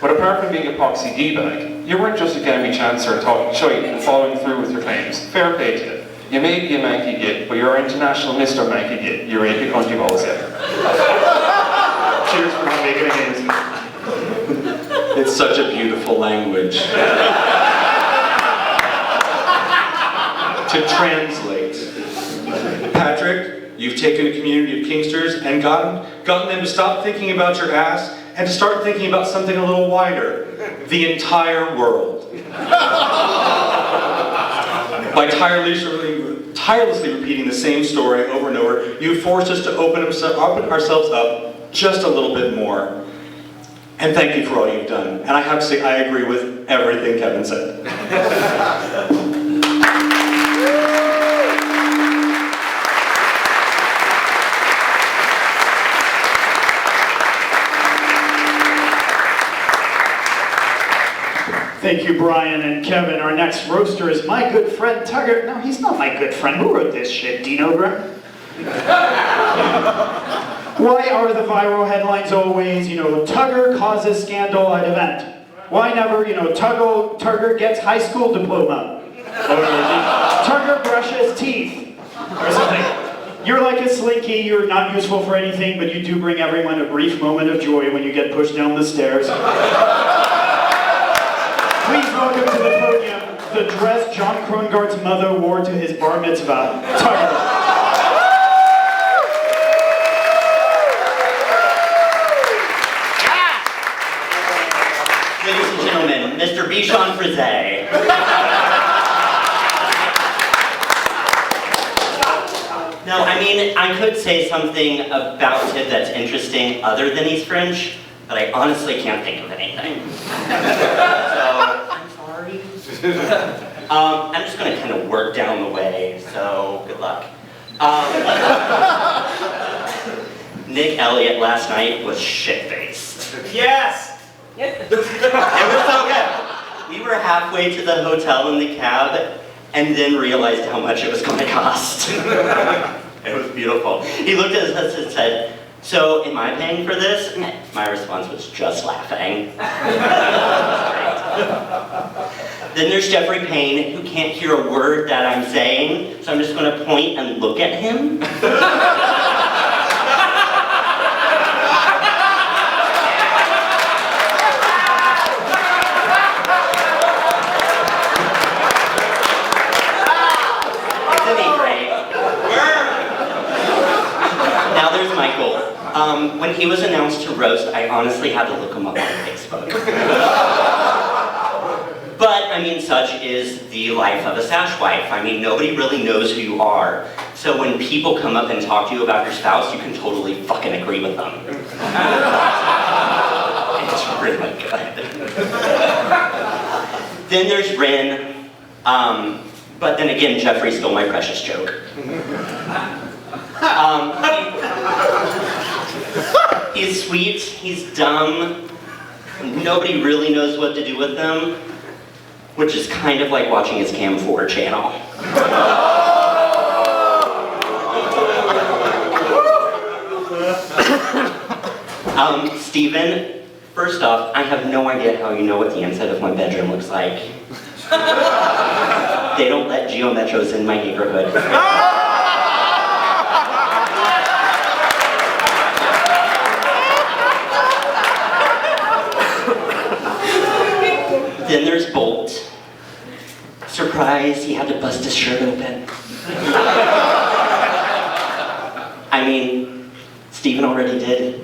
But apart from being a poxy D-bag, you weren't just a gammy chancer talking shite and following through with your claims. Fair play to you. You may be a manky git, but you're international Mr. Manky Git. You're a big country balls yet. Cheers for not making it easy. It's such a beautiful language. To translate. Patrick, you've taken a community of Kingsters and gotten them to stop thinking about your ass and to start thinking about something a little wider. The entire world. By tirelessly repeating the same story over and over, you've forced us to open ourselves up just a little bit more. And thank you for all you've done. And I have to say, I agree with everything Kevin said. Thank you, Brian and Kevin. Our next roaster is my good friend Tugger. No, he's not my good friend. Who wrote this shit? Dino Grimm? Why are the viral headlines always, Tugger causes scandal at event? Why never, Tugger gets high school diploma? Or Tugger brushes teeth? Or something. You're like a slinky, you're not useful for anything, but you do bring everyone a brief moment of joy when you get pushed down the stairs. Please welcome to the podium the dress John Krongard's mother wore to his bar mitzvah, Tugger. Ladies and gentlemen, Mr. Bichon Frise. No, I mean, I could say something about him that's interesting other than he's French, but I honestly can't think of anything. So, I'm sorry. I'm just going to kind of work down the way, so good luck. Nick Elliott last night was shit-faced. Yes! It was so good. We were halfway to the hotel in the cab, and then realized how much it was going to cost. It was beautiful. He looked at us and said, "So, am I paying for this?" My response was just laughing. Then there's Jeffrey Payne, who can't hear a word that I'm saying, so I'm just going to point and look at him. When he was announced to roast, I honestly had to look him up on Facebook. But, I mean, such is the life of a sash wife. I mean, nobody really knows who you are. So when people come up and talk to you about your spouse, you can totally fucking agree with them. It's really good. Then there's Rin. But then again, Jeffrey stole my precious joke. He's sweet, he's dumb, nobody really knows what to do with him, which is kind of like watching his Cam 4 channel. Steven, first off, I have no idea how you know what the inside of my bedroom looks like. They don't let Geo Metros in my neighborhood. Then there's Bolt. Surprise, he had to bust his shirt open. I mean, Steven already did.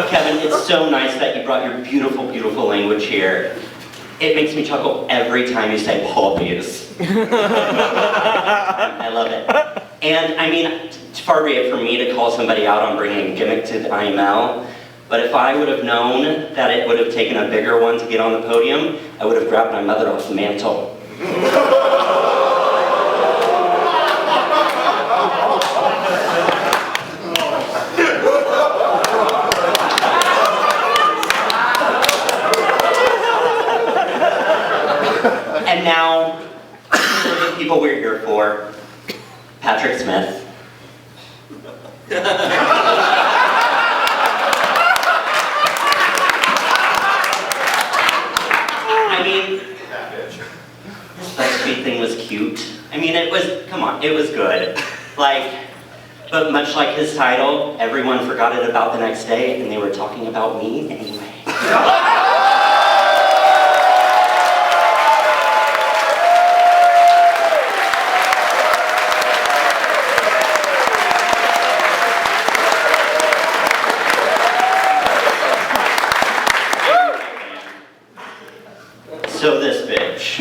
Kevin, it's so nice that you brought your beautiful, beautiful language here. It makes me chuckle every time you say puppies. I love it. And I mean, it's far be it for me to call somebody out on bringing a gimmick to the IML, but if I would have known that it would have taken a bigger one to get on the podium, I would have grabbed my mother off the mantle. And now, the people we're here for, Patrick Smith. I mean, this BuzzFeed thing was cute. I mean, it was, come on, it was good. Like, but much like his title, everyone forgot it about the next day, and they were talking about me anyway. So this bitch.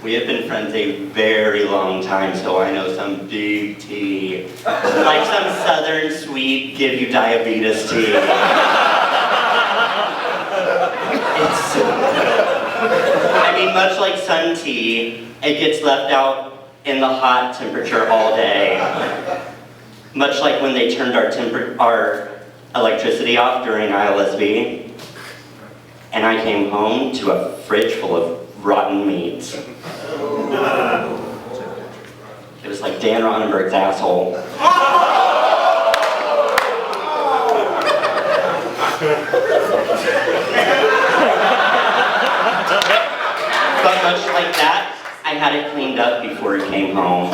We have been friends a very long time, so I know some deep tea. Like some southern sweet, give you diabetes tea. It's so good. I mean, much like sun tea, it gets left out in the hot temperature all day. Much like when they turned our electricity off during ILSB. And I came home to a fridge full of rotten meat. It was like Dan Ronenberg's asshole. But much like that, I had it cleaned up before it came home.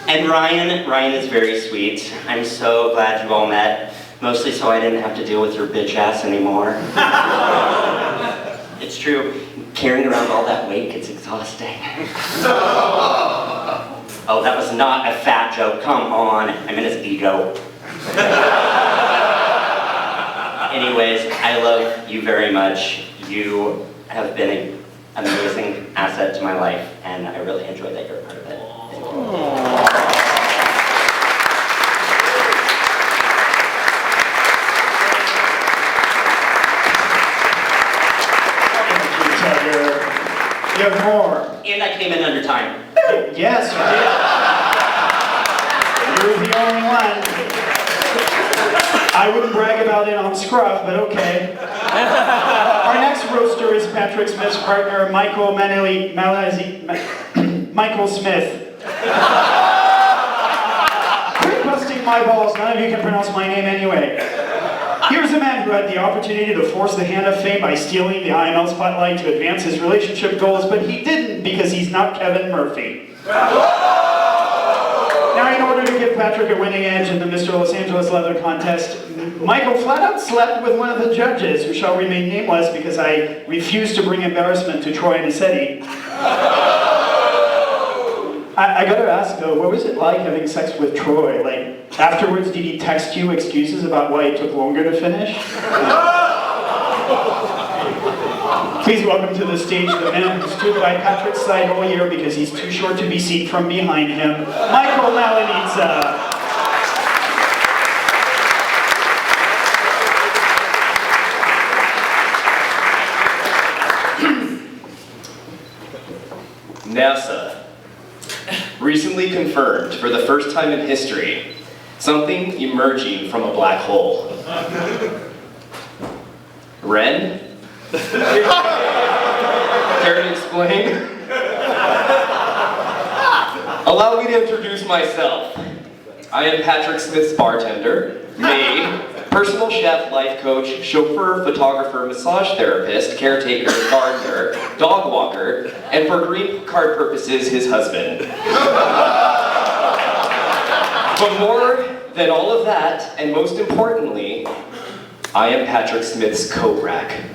And Ryan is very sweet. I'm so glad you all met. Mostly so I didn't have to deal with your bitch ass anymore. It's true, carrying around all that weight gets exhausting. Oh, that was not a fat joke, come on. I'm in his ego. Anyways, I love you very much. You have been an amazing asset to my life, and I really enjoy that you're a part of it. You have more. And I came in under time. Yes, you did. You were the only one. I wouldn't brag about it on Scruff, but okay. Our next roaster is Patrick Smith's partner, Michael Smith. Quit busting my balls, none of you can pronounce my name anyway. Here's a man who had the opportunity to force the hand of fame by stealing the IML spotlight to advance his relationship goals, but he didn't because he's not Kevin Murphy. Now, in order to give Patrick a winning edge in the Mr. Los Angeles Leather Contest, Michael flat out slept with one of the judges, who shall remain nameless because I refuse to bring embarrassment to Troy Nicetti. I gotta ask though, what was it like having sex with Troy? Like, afterwards, did he text you excuses about why it took longer to finish? Please welcome to the stage the man who stood by Patrick's side all year because he's too short to be seen from behind him, Michael Malinitza. NASA recently confirmed for the first time in history something emerging from a black hole. Ren? Care to explain? Allow me to introduce myself. I am Patrick Smith's bartender, maid, personal chef, life coach, chauffeur, photographer, massage therapist, caretaker, gardener, dog walker, and for green card purposes, his husband. But more than all of that, and most importantly, I am Patrick Smith's coat rack.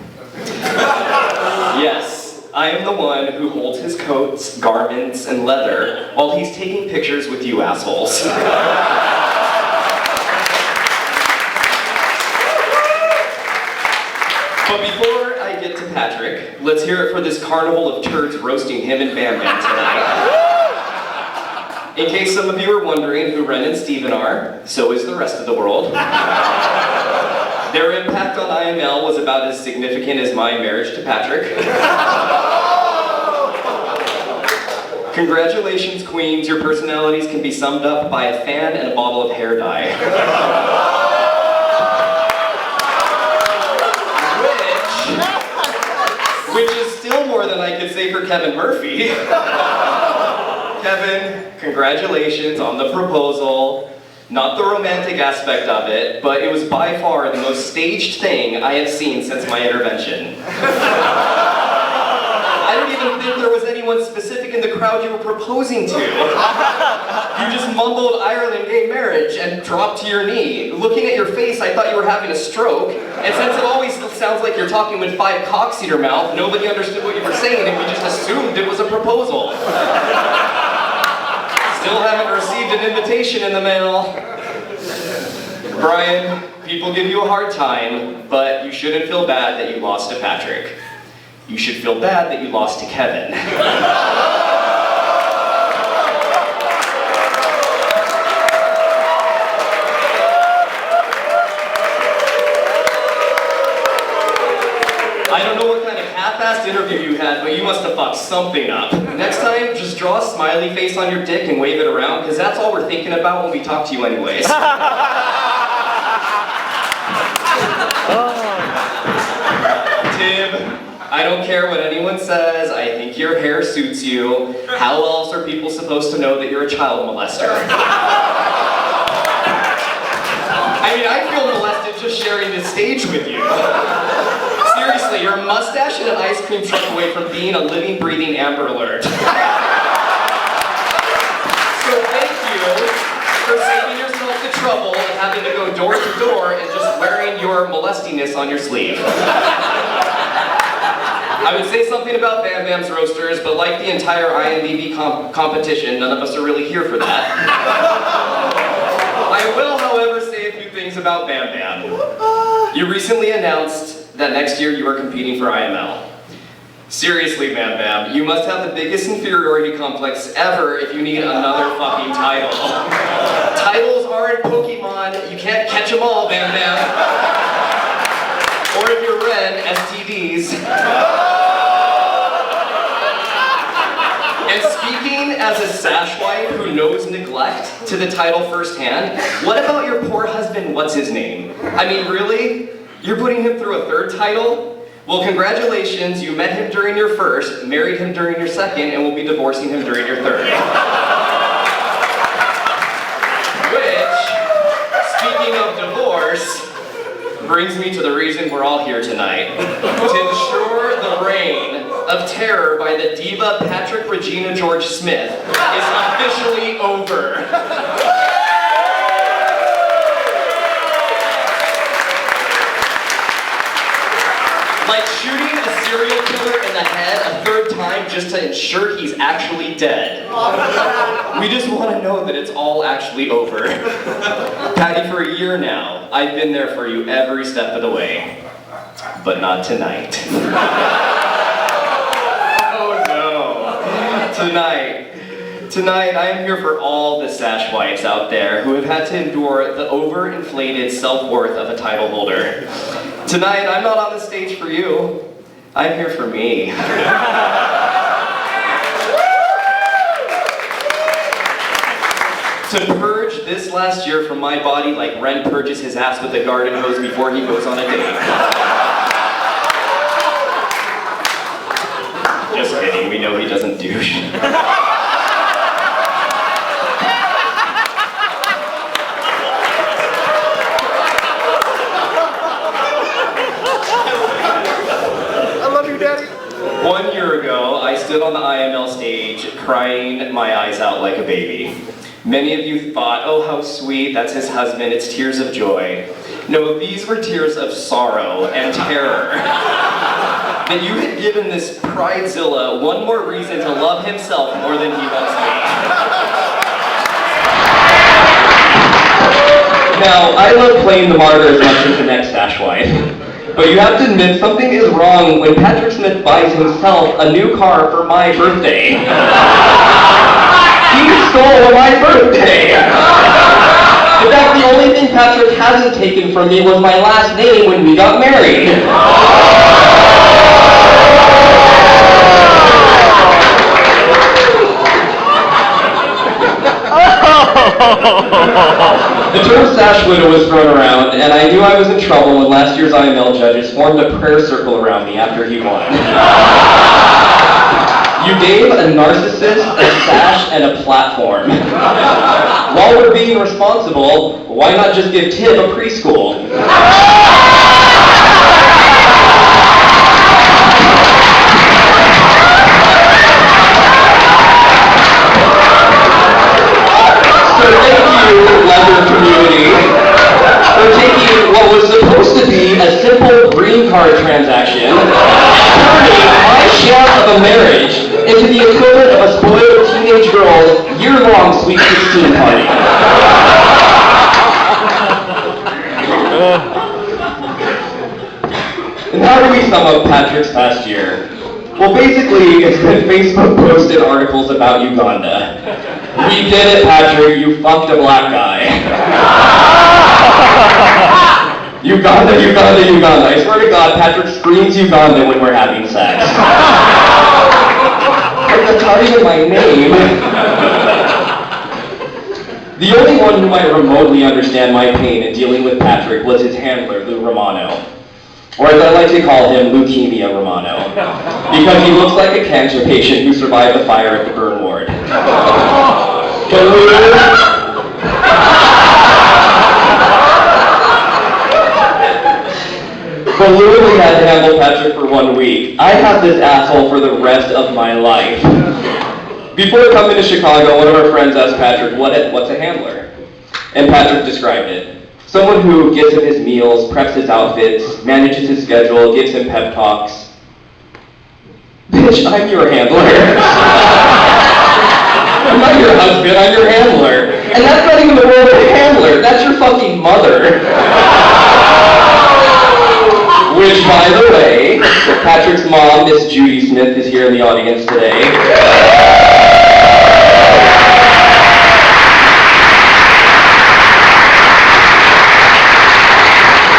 Yes, I am the one who holds his coats, garments, and leather while he's taking pictures with you assholes. But before I get to Patrick, let's hear it for this carnival of turds roasting him and Bamm Bamm tonight. In case some of you are wondering who Ren and Steven are, so is the rest of the world. Their impact on IML was about as significant as my marriage to Patrick. Congratulations, queens. Your personalities can be summed up by a fan and a bottle of hair dye. Which is still more than I could say for Kevin Murphy. Kevin, congratulations on the proposal. Not the romantic aspect of it, but it was by far the most staged thing I have seen since my intervention. I don't even think there was anyone specific in the crowd you were proposing to. You just mumbled Ireland gay marriage and dropped to your knee. Looking at your face, I thought you were having a stroke, and since it always sounds like you're talking with 5 cocks in your mouth, nobody understood what you were saying and we just assumed it was a proposal. Still haven't received an invitation in the mail. Brian, people give you a hard time, but you shouldn't feel bad that you lost to Patrick. You should feel bad that you lost to Kevin. I don't know what kind of half-assed interview you had, but you must have fucked something up. Next time, just draw a smiley face on your dick and wave it around, because that's all we're thinking about when we talk to you anyways. Tib, I don't care what anyone says, I think your hair suits you. How else are people supposed to know that you're a child molester? I mean, I feel molested just sharing this stage with you. Seriously, you're a mustache and an ice cream truck away from being a living, breathing Amber Alert. So thank you for saving yourself the trouble of having to go door to door and just wearing your molestiness on your sleeve. I would say something about Bamm Bamm's roasters, but like the entire IMBB competition, none of us are really here for that. I will, however, say a few things about Bamm Bamm. You recently announced that next year you are competing for IML. Seriously, Bamm Bamm, you must have the biggest inferiority complex ever if you need another fucking title. Titles aren't Pokemon, you can't catch them all, Bamm Bamm. Or if you're Ren, STDs. And speaking as a sash wife who knows neglect to the title firsthand, what about your poor husband, what's his name? I mean, really? You're putting him through a third title? Well, congratulations, you met him during your first, married him during your second, and will be divorcing him during your third. Which, speaking of divorce, brings me to the reason we're all here tonight. To ensure the reign of terror by the diva Patrick Regina George Smith is officially over. Like shooting a serial killer in the head a third time just to ensure he's actually dead. We just want to know that it's all actually over. Patty, for a year now, I've been there for you every step of the way. But not tonight. Oh no. Tonight, I am here for all the sash wives out there who have had to endure the overinflated self-worth of a title holder. Tonight, I'm not on the stage for you. I'm here for me. To purge this last year from my body like Ren purges his ass with a garden hose before he goes on a date. Just kidding, we know he doesn't douche. I love you, Daddy. 1 year ago, I stood on the IML stage crying my eyes out like a baby. Many of you thought, oh, how sweet, that's his husband, it's tears of joy. No, these were tears of sorrow and terror. That you had given this pridezilla one more reason to love himself more than he loves me. Now, I love playing the martyr as much as the next sash wife. But you have to admit, something is wrong when Patrick Smith buys himself a new car for my birthday. He stole my birthday! In fact, the only thing Patrick hasn't taken from me was my last name when we got married. The term sash widow was thrown around, and I knew I was in trouble when last year's IML judges formed a prayer circle around me after he won. You gave a narcissist a sash and a platform. While we're being responsible, why not just give Tib a preschool? So thank you, leather community, for taking what was supposed to be a simple green card transaction and turning my share of a marriage into the equivalent of a spoiled teenage girl's year-long Sweet 16 party. And how do we sum up Patrick's past year? Well, basically, it's been Facebook posted articles about Uganda. We did it, Patrick, you fucked a black guy. Uganda, Uganda, Uganda. I swear to God, Patrick screams Uganda when we're having sex. That's not even my name. The only one who might remotely understand my pain in dealing with Patrick was his handler, Lou Romano. Or as I like to call him, Leukemia Romano. Because he looks like a cancer patient who survived the fire at the burn ward. But Lou only had to handle Patrick for 1 week. I have this asshole for the rest of my life. Before coming to Chicago, one of our friends asked Patrick, what's a handler? And Patrick described it. Someone who gets him his meals, preps his outfits, manages his schedule, gives him pep talks. Bitch, I'm your handler. I'm not your husband, I'm your handler. And that's not even the word of a handler, that's your fucking mother. Which, by the way, Patrick's mom, Miss Judy Smith, is here in the audience today.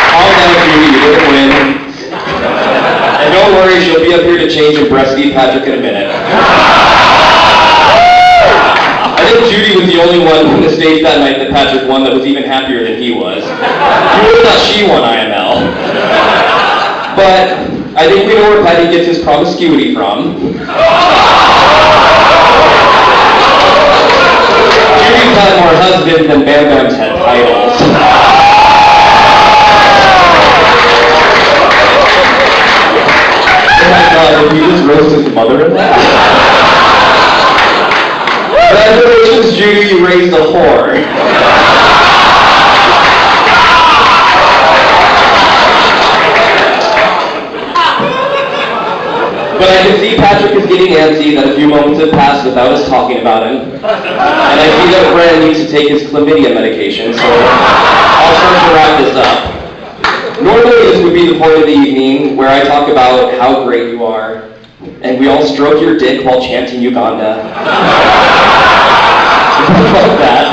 Calm down, Judy, you didn't win. And don't worry, she'll be up here to change and breastfeed Patrick in a minute. Judy was the only one on the stage that night that Patrick won that was even happier than he was. You would have thought she won IML. But I think we know where Patty gets his promiscuity from. Judy's had more husbands than Bamm Bamm's had titles. Oh my god, did we just roast his mother-in-law? Congratulations, Judy, you raised a whore. But I can see Patrick is getting antsy that a few moments have passed without us talking about him. And I see that Brand needs to take his chlamydia medication, so I'll start to wrap this up. Normally this would be the point of the evening where I talk about how great you are, and we all stroke your dick while chanting Uganda. Fuck that.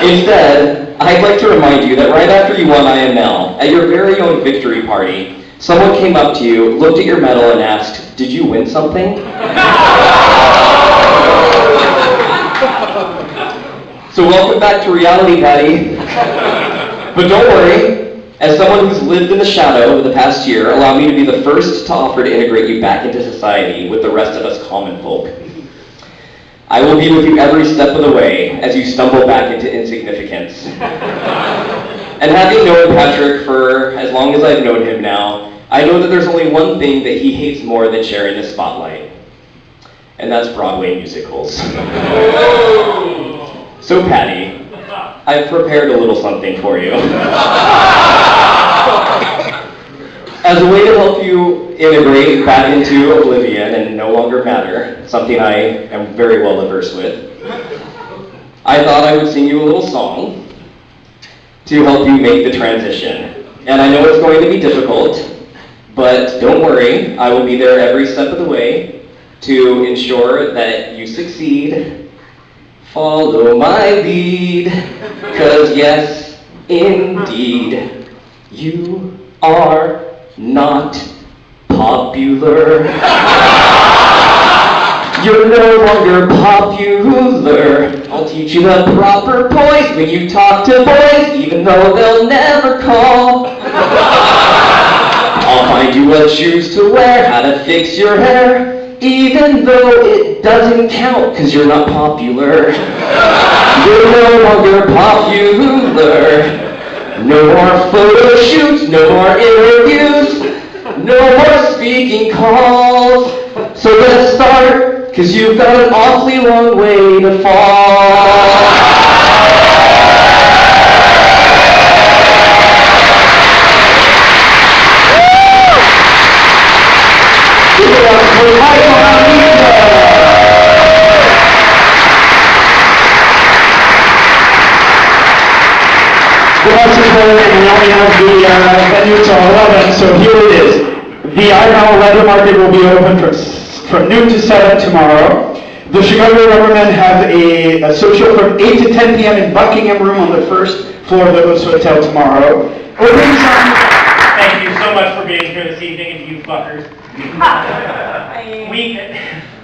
Instead, I'd like to remind you that right after you won IML, at your very own victory party, someone came up to you, looked at your medal, and asked, "Did you win something?" So welcome back to reality, Patty. But don't worry, as someone who's lived in the shadow over the past year, allow me to be the first to offer to integrate you back into society with the rest of us common folk. I will be with you every step of the way as you stumble back into insignificance. And having known Patrick for as long as I've known him now, I know that there's only one thing that he hates more than sharing the spotlight. And that's Broadway musicals. So Patty, I've prepared a little something for you. As a way to help you integrate back into oblivion and no longer matter, something I am very well averse with, I thought I would sing you a little song to help you make the transition. And I know it's going to be difficult, but don't worry, I will be there every step of the way to ensure that you succeed. Follow my lead, 'cause yes, indeed, you are not popular. You're no longer popular. I'll teach you the proper poise when you talk to boys, even though they'll never call. I'll find you what shoes to wear, how to fix your hair, even though it doesn't count, 'cause you're not popular. You're no longer popular. No more photo shoots, no more interviews, no more speaking calls. So let's start, 'cause you've got an awfully long way to fall. We only have the venue till 11, so here it is. The IML leather market will be open from noon to 7 tomorrow. The Chicago Rubbermen have a social from 8 to 10 p.m. in Buckingham Room on the first floor of the Host Hotel tomorrow. Thank you so much for being here this evening, and you fuckers.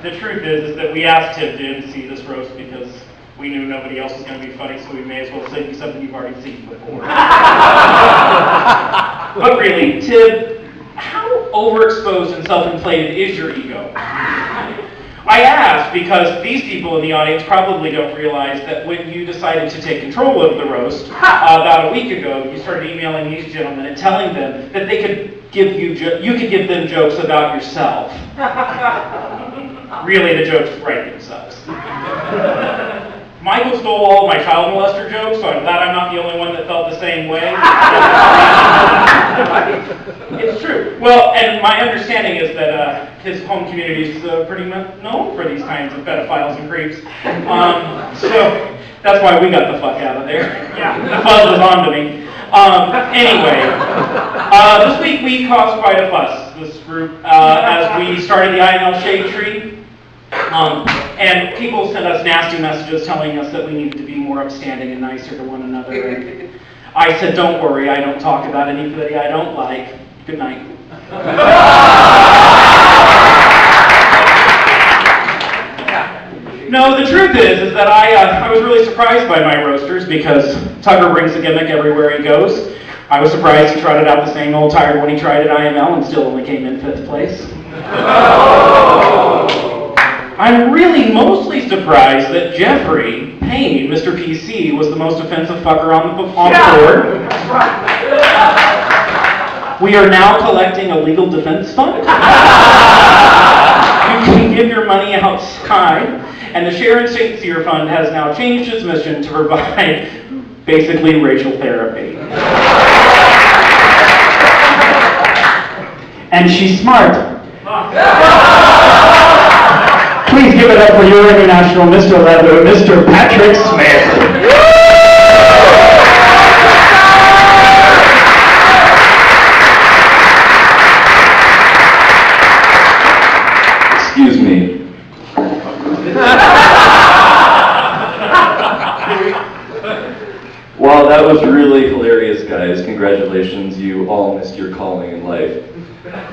The truth is that we asked Tim to MC this roast because we knew nobody else was going to be funny, so we may as well sing you something you've already seen before. But really, Tim, how overexposed and self-inflated is your ego? I ask because these people in the audience probably don't realize that when you decided to take control of the roast about a week ago, you started emailing these gentlemen and telling them that they could give you could give them jokes about yourself. Really, the jokes write themselves. Michael stole all of my child molester jokes, so I'm glad I'm not the only one that felt the same way. It's true. Well, and my understanding is that his home community is pretty much known for these kinds of pedophiles and creeps. So that's why we got the fuck out of there. Yeah, the buzz was on to me. Anyway, this week we caused quite a fuss, this group, as we started the IML Shade Tree. And people sent us nasty messages telling us that we needed to be more upstanding and nicer to one another. And I said, don't worry, I don't talk about anybody I don't like. Good night. No, No, the truth is that I was really surprised by my roasters because Tucker brings the gimmick everywhere he goes. I was surprised he trotted out the same old tired when he tried at IML and still only came in 5th place. I'm really mostly surprised that Jeffrey Payne, Mr. PC, was the most offensive fucker on the board. We are now collecting a legal defense fund. You can give your money outside, and the Sharon St. Cyr Fund has now changed its mission to provide basically racial therapy. And she's smart. Please give it up for your international Mr. Leather, Mr. Patrick Smith. Excuse me. Well, that was really hilarious, guys. Congratulations, you all missed your calling in life.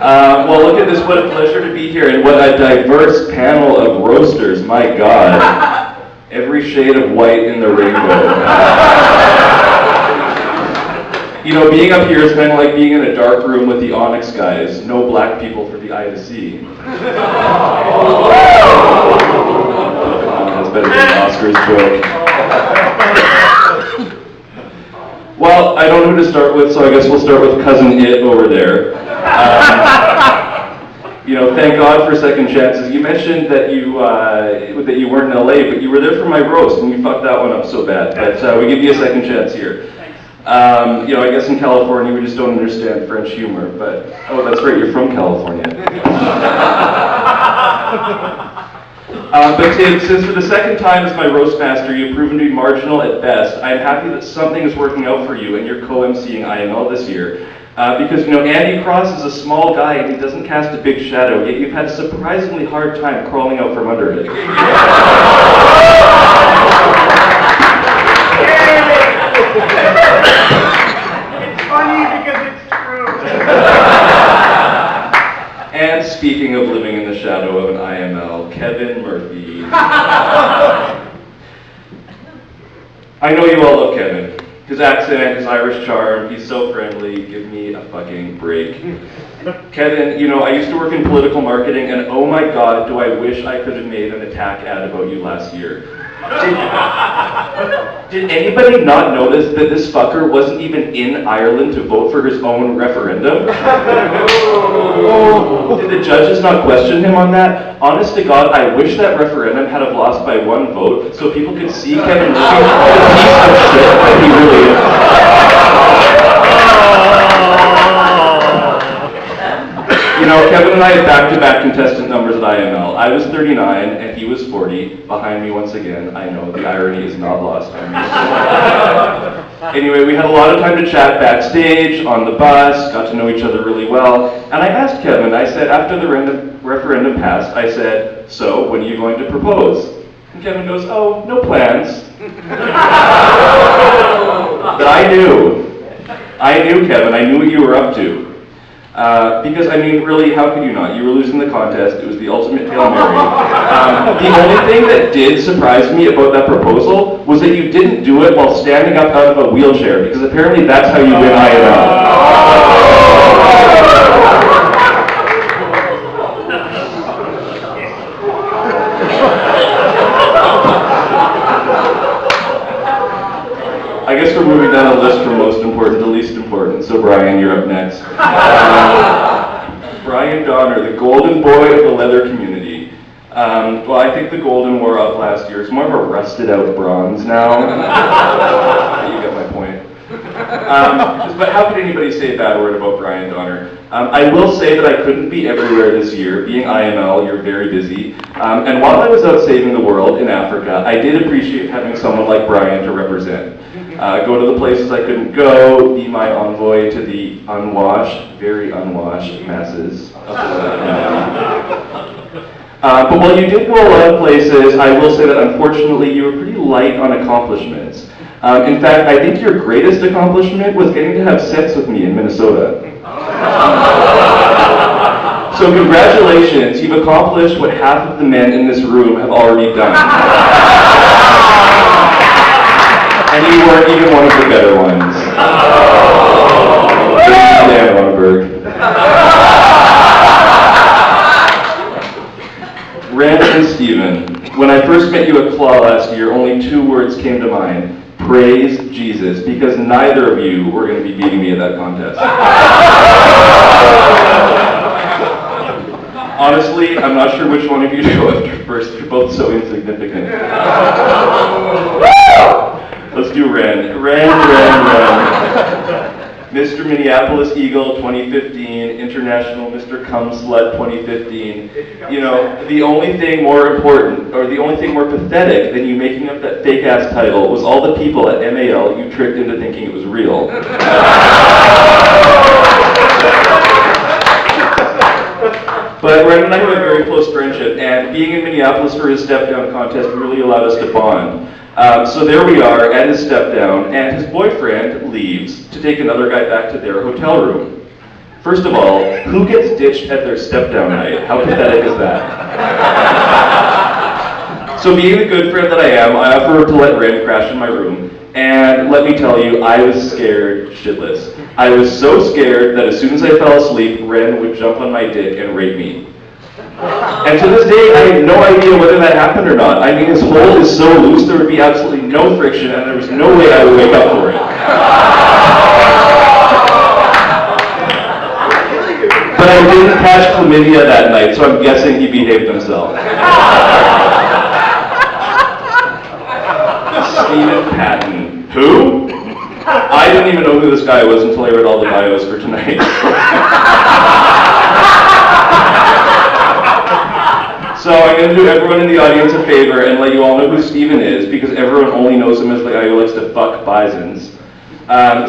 Well, look at this. What a pleasure to be here, and what a diverse panel of roasters. My God. Every shade of white in the rainbow. You know, being up here is kind of like being in a dark room with the Onyx guys. No black people for the eye to see. That's better than Oscar's joke. Well, I don't know who to start with, so I guess we'll start with Cousin It over there. You know, thank God for second chances. You mentioned that you weren't in LA, but you were there for my roast, and you fucked that one up so bad. But we give you a second chance here. You know, I guess in California we just don't understand French humor, but, oh, that's right, you're from California. But Tim, since for the second time as my Roastmaster you've proven to be marginal at best, I'm happy that something is working out for you and you're co-emceeing IML this year. Because, you know, Andy Cross is a small guy and he doesn't cast a big shadow, yet you've had a surprisingly hard time crawling out from under it. It's funny because it's true. And speaking of living in the shadow of an IML, Kevin Murphy. I know you all love Kevin. His accent, his Irish charm, he's so friendly, give me a fucking break. Kevin, you know, I used to work in political marketing, and oh my God, do I wish I could have made an attack ad about you last year. Did anybody not notice that this fucker wasn't even in Ireland to vote for his own referendum? Did the judges not question him on that? Honest to God, I wish that referendum had have lost by 1 vote so people could see Kevin Murphy the piece of shit that he really is. You know, Kevin and I had back-to-back contestant numbers at IML. I was 39 and he was 40. Behind me once again. I know, the irony is not lost on me. Anyway, we had a lot of time to chat backstage, on the bus, got to know each other really well. And I asked Kevin, I said, after the referendum passed, I said, so, when are you going to propose? And Kevin goes, oh, no plans. But I knew, Kevin, I knew what you were up to. Because, I mean, really, how could you not? You were losing the contest. It was the ultimate Hail Mary. The only thing that did surprise me about that proposal was that you didn't do it while standing up out of a wheelchair, because apparently that's how you win IML. I guess we're moving down a list from most important to least important, so Brian, you're up next. Brian Donner, the golden boy of the leather community. Well, I think the golden wore off last year. It's more of a rusted out bronze now. You get my point. But how could anybody say a bad word about Brian Donner? I will say that I couldn't be everywhere this year. Being IML, you're very busy. And while I was out saving the world in Africa, I did appreciate having someone like Brian to represent. Go to the places I couldn't go, be my envoy to the unwashed, very unwashed masses of the but while you did go a lot of places, I will say that unfortunately you were pretty light on accomplishments. In fact, I think your greatest accomplishment was getting to have sex with me in Minnesota. So congratulations, you've accomplished what half of the men in this room have already done. And you weren't even one of the better ones. Dan Ronberg. Rand and Steven, when I first met you at Claw last year, only 2 words came to mind. Praise Jesus, because neither of you were going to be beating me at that contest. Honestly, I'm not sure which one of you to go after first. You're both so insignificant. Let's do Ren. Ren. Mr. Minneapolis Eagle 2015, International Mr. Cum Slut 2015. You know, the only thing more important, or the only thing more pathetic than you making up that fake-ass title was all the people at MAL you tricked into thinking it was real. But Ren and I have a very close friendship, and being in Minneapolis for his step-down contest really allowed us to bond. So there we are at his step-down, and his boyfriend leaves to take another guy back to their hotel room. First of all, who gets ditched at their step-down night? How pathetic is that? So being the good friend that I am, I offer to let Ren crash in my room. And let me tell you, I was scared shitless. I was so scared that as soon as I fell asleep, Ren would jump on my dick and rape me. And to this day, I have no idea whether that happened or not. I mean, his hole is so loose, there would be absolutely no friction, and there was no way I would wake up for it. But I didn't catch chlamydia that night, so I'm guessing he behaved himself. Stephen Patton. Who? I didn't even know who this guy was until I read all the bios for tonight. So I'm going to do everyone in the audience a favor and let you all know who Stephen is, because everyone only knows him as the guy who likes to fuck bisons.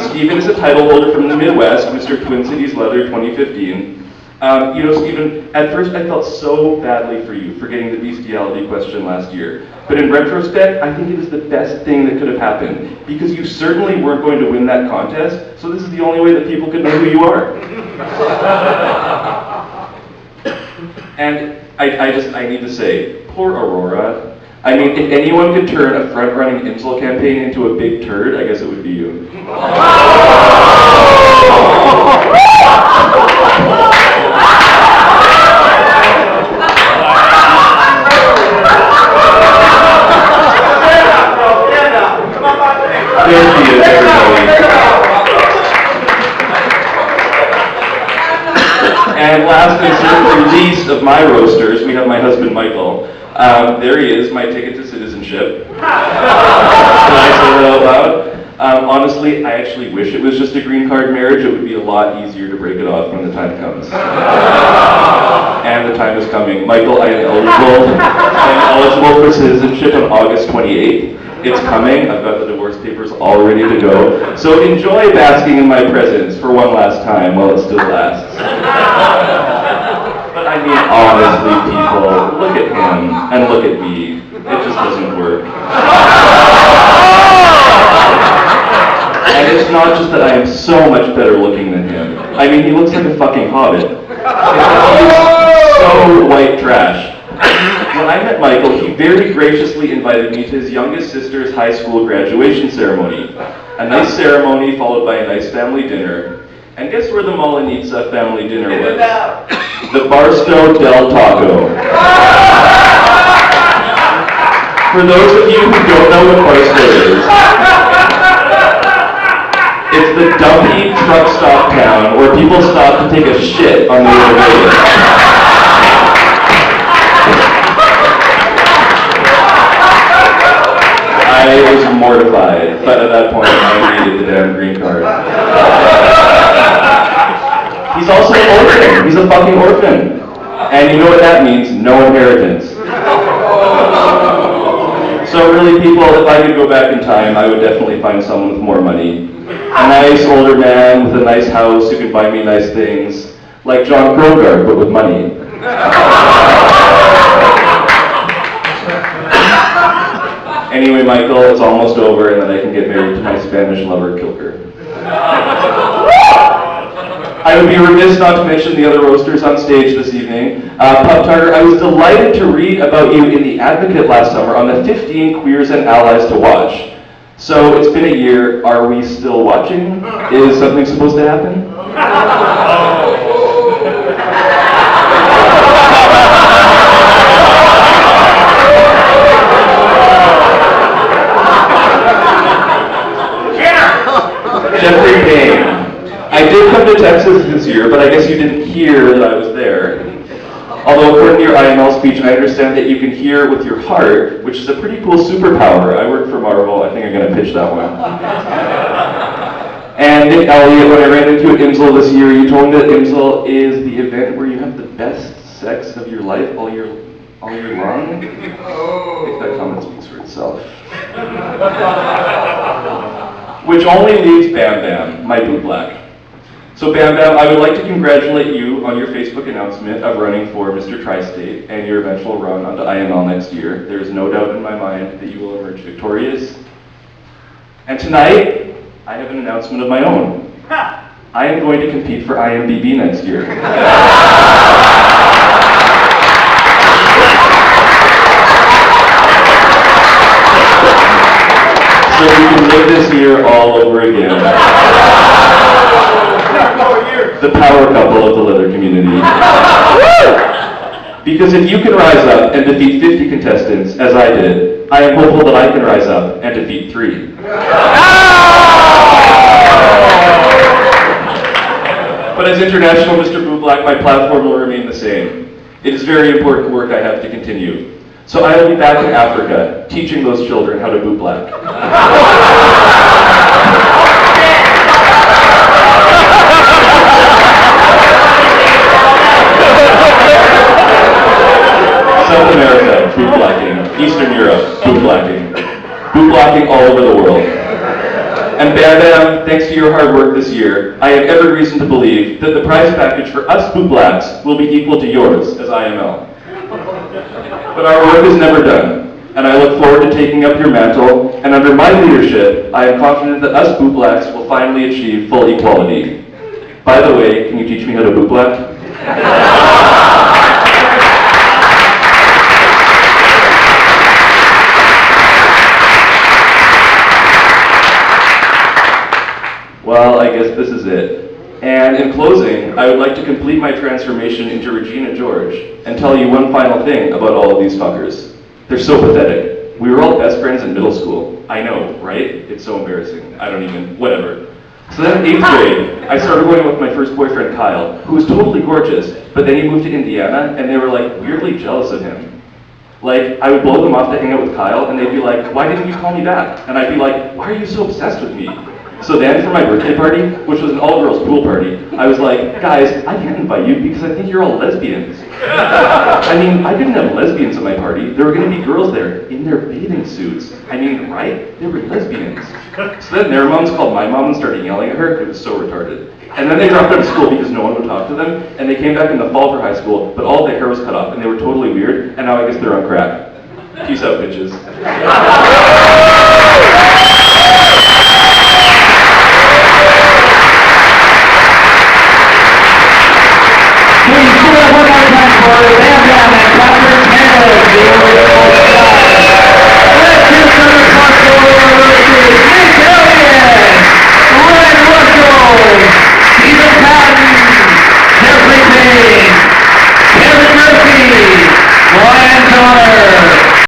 Stephen is a title holder from the Midwest, Mr. Twin Cities Leather 2015. You know, Stephen, at first I felt so badly for you for getting the bestiality question last year. But in retrospect, I think it is the best thing that could have happened, because you certainly weren't going to win that contest, so this is the only way that people could know who you are. And I need to say, poor Aurora. I mean, if anyone could turn a front-running insult campaign into a big turd, I guess it would be you. There she is, everybody. And last and certainly least of my roasters, we have my husband Michael. There he is, my ticket to citizenship. Can I say that out loud? Honestly, I actually wish it was just a green card marriage. It would be a lot easier to break it off when the time comes. And the time is coming. Michael, I am eligible for citizenship on August 28th. It's coming. I've got the divorce papers all ready to go. So enjoy basking in my presence for one last time while it still lasts. But I mean, honestly, people, look at him and look at me. It just doesn't work. And it's not just that I am so much better looking than him. I mean, he looks like a fucking hobbit. He's so white trash. When I met Michael, he very graciously invited me to his youngest sister's high school graduation ceremony. A nice ceremony followed by a nice family dinner. And guess where the Molinitsa family dinner was? The Barstow Del Taco. For those of you who don't know what Barstow is, it's the dumpy truck stop town where people stop to take a shit on the way to Vegas. I was mortified, but at that point I needed the damn green card. He's also an orphan. He's a fucking orphan. And you know what that means? No inheritance. So really, people, if I could go back in time, I would definitely find someone with more money. A nice older man with a nice house who can buy me nice things. Like John Kroger, but with money. Anyway, Michael, it's almost over, and then I can get married to my Spanish lover, Kilker. I would be remiss not to mention the other roasters on stage this evening. Pup Tartar, I was delighted to read about you in The Advocate last summer on the 15 Queers and Allies to Watch. So it's been a year. Are we still watching? Is something supposed to happen? Jeffrey Payne. I did come to Texas this year, but I guess you didn't hear that I was there. Although according to your IML speech, I understand that you can hear with your heart, which is a pretty cool superpower. I work for Marvel. I think I'm going to pitch that one. And Nick Elliott, when I ran into you at IMSL this year, you told me that IMSL is the event where you have the best sex of your life all year long. I think that comment speaks for itself. Which only leaves Bamm Bamm, my bootblack. So Bamm Bamm, I would like to congratulate you on your Facebook announcement of running for Mr. Tri-State and your eventual run onto IML next year. There is no doubt in my mind that you will emerge victorious. And tonight, I have an announcement of my own. I am going to compete for IMBB next year. So we can live this year all over again. The power couple of the leather community. Because if you can rise up and defeat 50 contestants, as I did, I am hopeful that I can rise up and defeat 3. But as International Mr. Bootblack, my platform will remain the same. It is very important work I have to continue. So I will be back in Africa, teaching those children how to bootblack. South America, bootblacking. Eastern Europe, bootblacking. Bootblacking all over the world. And Bamm Bamm, thanks to your hard work this year, I have every reason to believe that the prize package for us bootblacks will be equal to yours as IML. But our work is never done, and I look forward to taking up your mantle, and under my leadership, I am confident that us bootblacks will finally achieve full equality. By the way, can you teach me how to bootblack? Well, I guess this is it. And in closing, I would like to complete my transformation into Regina George and tell you one final thing about all of these fuckers. They're so pathetic. We were all best friends in middle school. I know, right? It's so embarrassing. I don't even, whatever. So then in 8th grade, I started going with my first boyfriend, Kyle, who was totally gorgeous, but then he moved to Indiana and they were like weirdly jealous of him. Like, I would blow them off to hang out with Kyle and they'd be like, why didn't you call me back? And I'd be like, why are you so obsessed with me? So then, for my birthday party, which was an all-girls pool party, I was like, guys, I can't invite you because I think you're all lesbians. I mean, I didn't have lesbians at my party. There were going to be girls there in their bathing suits. I mean, right? They were lesbians. So then their moms called my mom and started yelling at her. It was so retarded. And then they dropped out of school because no one would talk to them. And they came back in the fall for high school, but all their hair was cut off and they were totally weird. And now I guess they're on crack. Peace out, bitches.